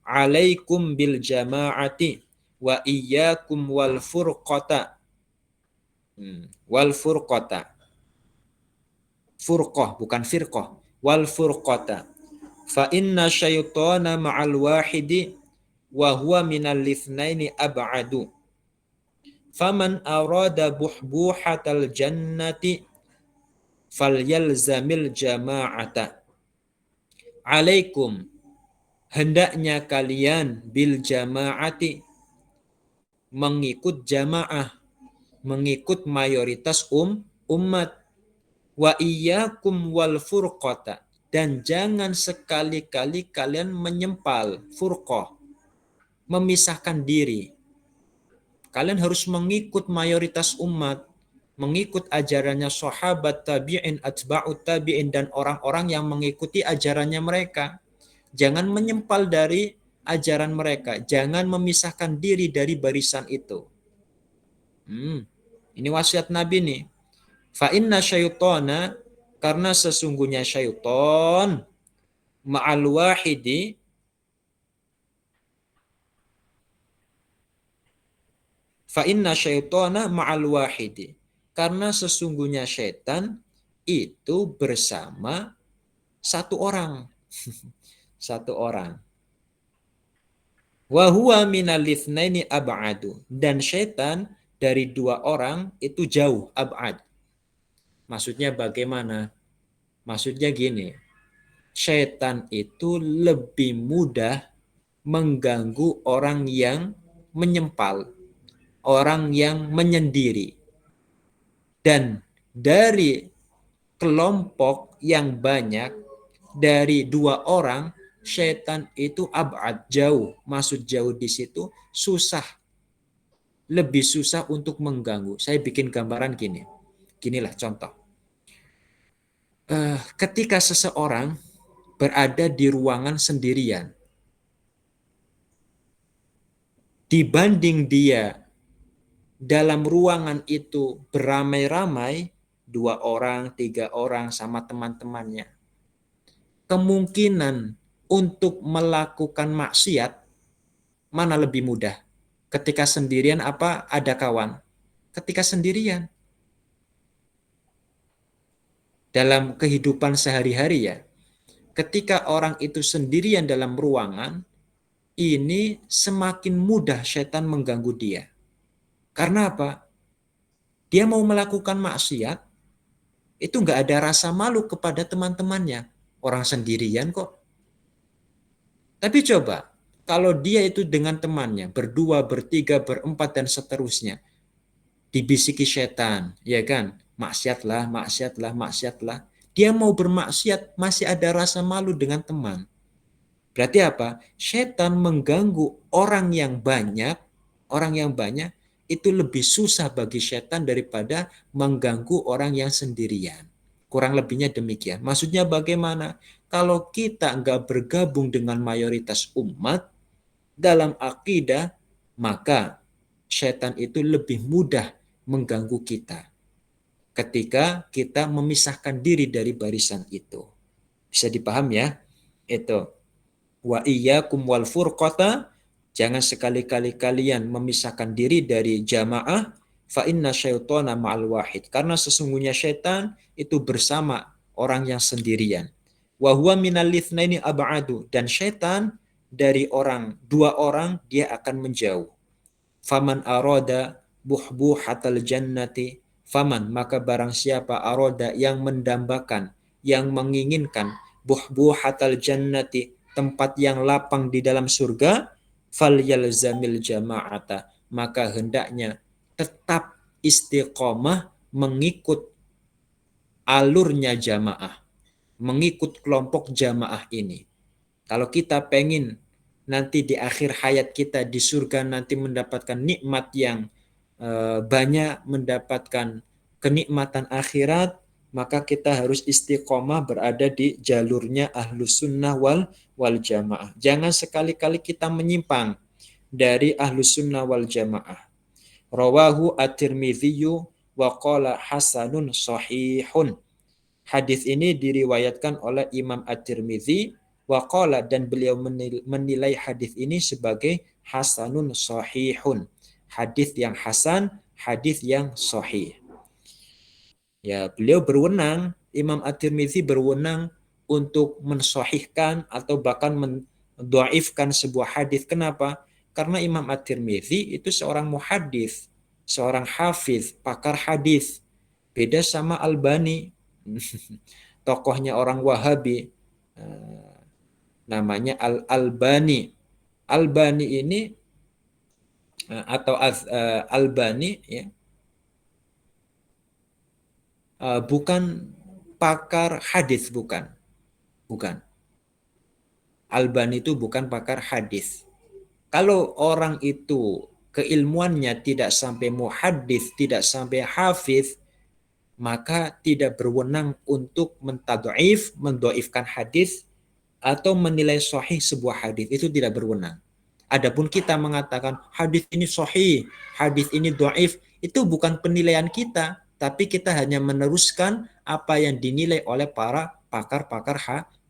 alaikum bil jama'ati wa iyyakum wal furqata. Wal furqata. Furqah, bukan firqah. Wal furqata. Fa inna syaitana ma'al wahidi wa huwa minal lithnaini ab'adu. Faman arada buhbuhatal jannati falyalzamil jama'ata. Alaikum, hendaknya kalian bil jama'ati, mengikut jamaah, mengikut mayoritas umat. Wa iyyakum wal furqata, dan jangan sekali-kali kalian menyempal, furqah, memisahkan diri. Kalian harus mengikut mayoritas umat, mengikut ajarannya sahabat, tabi'in, atba'ut tabi'in, dan orang-orang yang mengikuti ajarannya mereka. Jangan menyempal dari ajaran mereka, jangan memisahkan diri dari barisan itu. Ini wasiat Nabi nih. Fa inna syaitana, karena sesungguhnya syaitan ma'al wahidi, fa inna syaitana ma'al wahidi, karena sesungguhnya syaitan itu bersama satu orang. Satu orang. Wa huwa minal itsnaini ab'adu, dan syaitan dari dua orang itu jauh, ab'ad. Maksudnya bagaimana? Maksudnya gini, syaitan itu lebih mudah mengganggu orang yang menyempal, orang yang menyendiri. Dan dari kelompok yang banyak, dari dua orang, syaitan itu ab'ad, jauh. Maksud jauh di situ susah, lebih susah untuk mengganggu. Saya bikin gambaran gini. Ginilah contoh. Ketika seseorang berada di ruangan sendirian, dibanding dia dalam ruangan itu beramai-ramai, 2 orang, 3 orang sama teman-temannya, kemungkinan untuk melakukan maksiat mana lebih mudah? Ketika sendirian apa ada kawan? Ketika sendirian. Dalam kehidupan sehari-hari ya, ketika orang itu sendirian dalam ruangan, ini semakin mudah setan mengganggu dia. Karena apa? Dia mau melakukan maksiat, itu nggak ada rasa malu kepada teman-temannya. Orang sendirian kok. Tapi coba, kalau dia itu dengan temannya, berdua, bertiga, berempat, dan seterusnya, dibisiki setan, ya kan? Maksiatlah, maksiatlah, maksiatlah. Dia mau bermaksiat, masih ada rasa malu dengan teman. Berarti apa? Setan mengganggu orang yang banyak itu lebih susah bagi setan daripada mengganggu orang yang sendirian. Kurang lebihnya demikian. Maksudnya bagaimana? Kalau kita nggak bergabung dengan mayoritas umat dalam akidah, maka setan itu lebih mudah mengganggu kita ketika kita memisahkan diri dari barisan itu. Bisa dipaham ya? Itu. Wa iyyakum wal furqata, jangan sekali-kali kalian memisahkan diri dari jamaah, fa inna syaitana ma'al wahid, karena sesungguhnya syaitan itu bersama orang yang sendirian. Wa huwa minal itsnaini ab'adu, dan syaitan dari dua orang dia akan menjauh. Faman arada buhbuhatal jannati, faman, maka barang siapa aroda, yang mendambakan, yang menginginkan, buhbuhatal jannati, tempat yang lapang di dalam surga, falyalzamil jama'ata, maka hendaknya tetap istiqomah mengikut alurnya jamaah, mengikut kelompok jamaah ini. Kalau kita pengen nanti di akhir hayat kita di surga nanti mendapatkan nikmat yang banyak, mendapatkan kenikmatan akhirat, maka kita harus istiqomah berada di jalurnya ahlus sunnah wal jamaah. Jangan sekali-kali kita menyimpang dari ahlus sunnah wal jamaah. Rawahu at-Tirmidzi wa qala hasanun sahihun. Hadis ini diriwayatkan oleh Imam At-Tirmidzi wa qala, dan beliau menilai hadis ini sebagai hasanun sahihun. Hadis yang hasan, hadis yang sahih. Ya, beliau berwenang, Imam At-Tirmidzi berwenang untuk mensahihkan atau bahkan mendhaifkan sebuah hadis. Kenapa? Karena Imam At-Tirmidzi itu seorang muhaddits, seorang hafiz, pakar hadis. Beda sama Albani. Tokohnya orang Wahabi, namanya Al-Albani. Albani ini atau Albani ya, bukan pakar hadis, bukan. Albani itu bukan pakar hadis. Kalau orang itu keilmuannya tidak sampai muhaddis, tidak sampai hafiz, maka tidak berwenang untuk mendoifkan hadis atau menilai sahih sebuah hadis, itu tidak berwenang. Adapun kita mengatakan hadis ini sahih, hadis ini dhaif, itu bukan penilaian kita, tapi kita hanya meneruskan apa yang dinilai oleh para pakar-pakar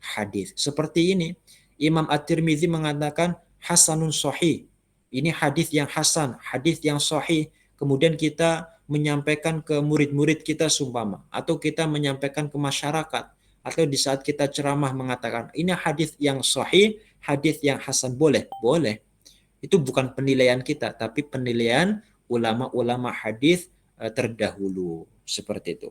hadis. Seperti ini, Imam At-Tirmizi mengatakan hasanun sahih. Ini hadis yang hasan, hadis yang sahih. Kemudian kita menyampaikan ke murid-murid kita sumpama, atau kita menyampaikan ke masyarakat, atau di saat kita ceramah mengatakan ini hadis yang sahih, hadis yang hasan, boleh. Itu bukan penilaian kita, tapi penilaian ulama-ulama hadis terdahulu, seperti itu.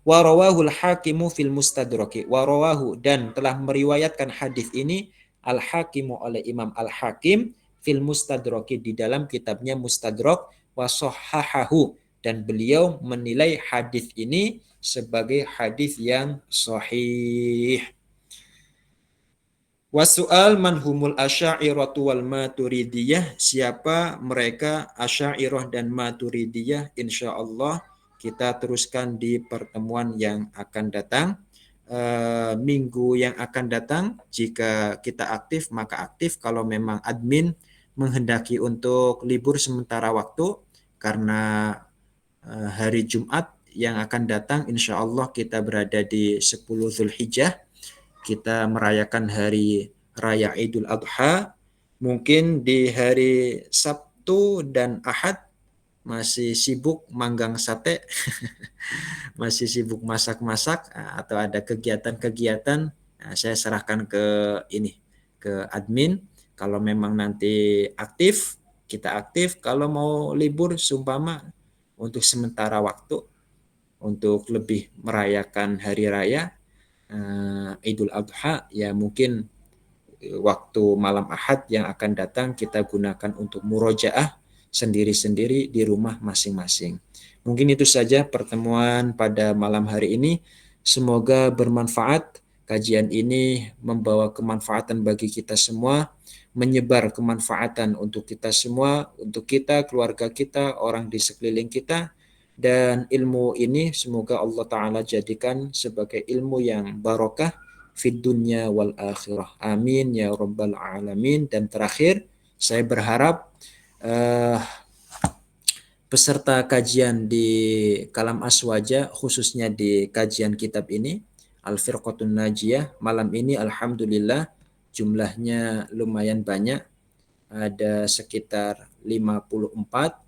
Warawahul hakimu fil mustadraki. Warawahu, dan telah meriwayatkan hadis ini al-hakimu oleh Imam al-Hakim fil mustadraki, di dalam kitabnya Mustadrak, wa sahhahahu, dan beliau menilai hadis ini sebagai hadis yang sahih. Wasu'al manhumul asy'ariyatu wal maturidiyah, siapa mereka asy'ariyah dan maturidiyah, insyaallah kita teruskan di pertemuan yang akan datang. Minggu yang akan datang, jika kita aktif maka aktif, kalau memang admin menghendaki untuk libur sementara waktu karena hari Jumat yang akan datang, insya Allah kita berada di 10 Zulhijjah, kita merayakan hari Raya Idul Adha. Mungkin di hari Sabtu dan Ahad masih sibuk manggang sate, masih sibuk masak-masak, atau ada kegiatan-kegiatan, saya serahkan ke admin. Kalau memang nanti aktif, kita aktif. Kalau mau libur sumpama untuk sementara waktu, untuk lebih merayakan hari raya Idul Adha, ya mungkin waktu malam Ahad yang akan datang kita gunakan untuk murojaah sendiri-sendiri di rumah masing-masing. Mungkin itu saja pertemuan pada malam hari ini. Semoga bermanfaat. Kajian ini membawa kemanfaatan bagi kita semua, menyebar kemanfaatan untuk kita semua, untuk kita, keluarga kita, orang di sekeliling kita. Dan ilmu ini semoga Allah Ta'ala jadikan sebagai ilmu yang barokah fid dunya wal akhirah. Amin ya rabbal alamin. Dan terakhir, saya berharap peserta kajian di Kalam Aswaja, khususnya di kajian kitab ini, Al-Firqatun Najiyah, malam ini alhamdulillah jumlahnya lumayan banyak, ada sekitar 54.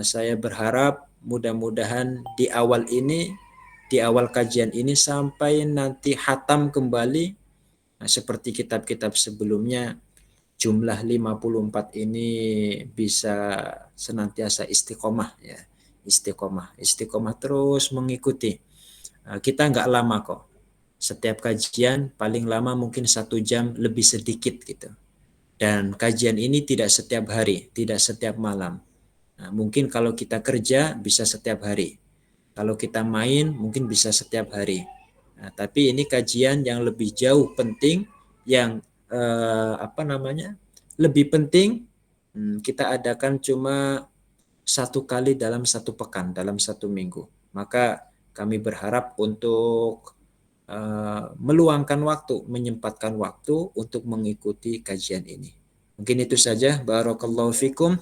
Saya berharap mudah-mudahan di awal kajian ini sampai nanti hatam kembali, seperti kitab-kitab sebelumnya, jumlah 54 ini bisa senantiasa istiqomah ya. Istiqomah terus mengikuti. Kita nggak lama kok. Setiap kajian paling lama mungkin 1 jam lebih sedikit gitu. Dan kajian ini tidak setiap hari, tidak setiap malam. Mungkin kalau kita kerja bisa setiap hari. Kalau kita main mungkin bisa setiap hari. Tapi ini kajian yang lebih jauh penting, yang lebih penting, kita adakan cuma 1 kali dalam 1 pekan, dalam 1 minggu. Maka kami berharap untuk meluangkan waktu, menyempatkan waktu untuk mengikuti kajian ini. Mungkin itu saja. Barakallahu fikum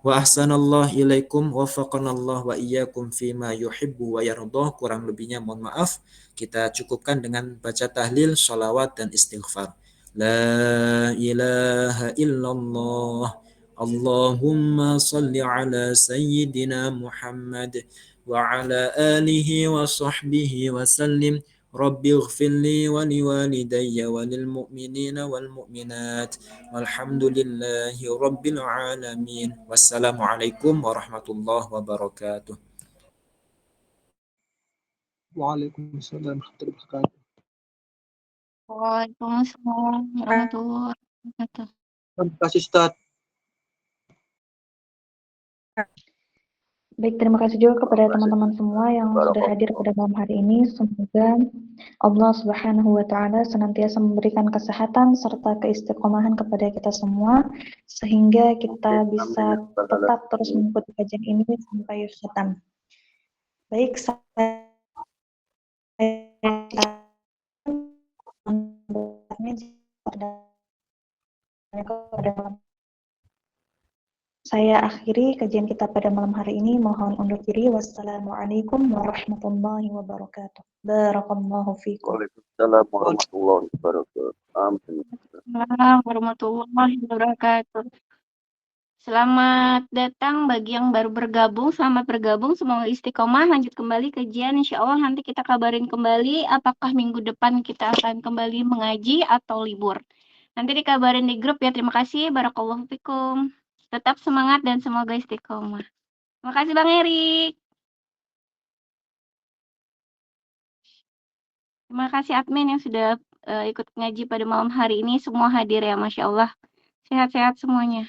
wa ahsanallahu ilaikum wa wafaqanallahu wa iyyakum fima yuhibbu wa yardah. Kurang lebihnya mohon maaf. Kita cukupkan dengan baca tahlil, sholawat dan istighfar. La ilaha illallah. Allahumma salli ala sayyidina Muhammad wa ala alihi wa sahbihi wa sallim. Rabbi ighfirli wa liwalidayya wa lil mu'minina wal mu'minat. Walhamdulillahi rabbil alamin. Wassalamualaikum warahmatullahi wabarakatuh. Waalaikumsalam warahmatullahi wabarakatuh. Waalaikumsalam warahmatullahi wabarakatuh. Terima kasih Ustaz. Baik, terima kasih juga kepada teman-teman semua yang sudah hadir pada malam hari ini. Semoga Allah Subhanahu wa Ta'ala senantiasa memberikan kesehatan serta keistiqomahan kepada kita semua, sehingga kita bisa tetap terus mengikuti kajian ini sampai khatam. Baik, saya akhiri kajian kita pada malam hari ini. Mohon undur diri. Wassalamualaikum warahmatullahi wabarakatuh. Barakallahu fikum. Waalaikumsalam warahmatullahi wabarakatuh. Amin. Assalamualaikum warahmatullahi wabarakatuh. Selamat datang bagi yang baru bergabung, selamat bergabung, semoga istiqomah, lanjut kembali kajian, insya Allah nanti kita kabarin kembali apakah minggu depan kita akan kembali mengaji atau libur. Nanti dikabarin di grup ya, terima kasih, barakallahu fikum. Tetap semangat dan semoga istiqomah. Terima kasih Bang Erik. Terima kasih admin yang sudah ikut ngaji pada malam hari ini, semua hadir ya, Masya Allah. Sehat-sehat semuanya.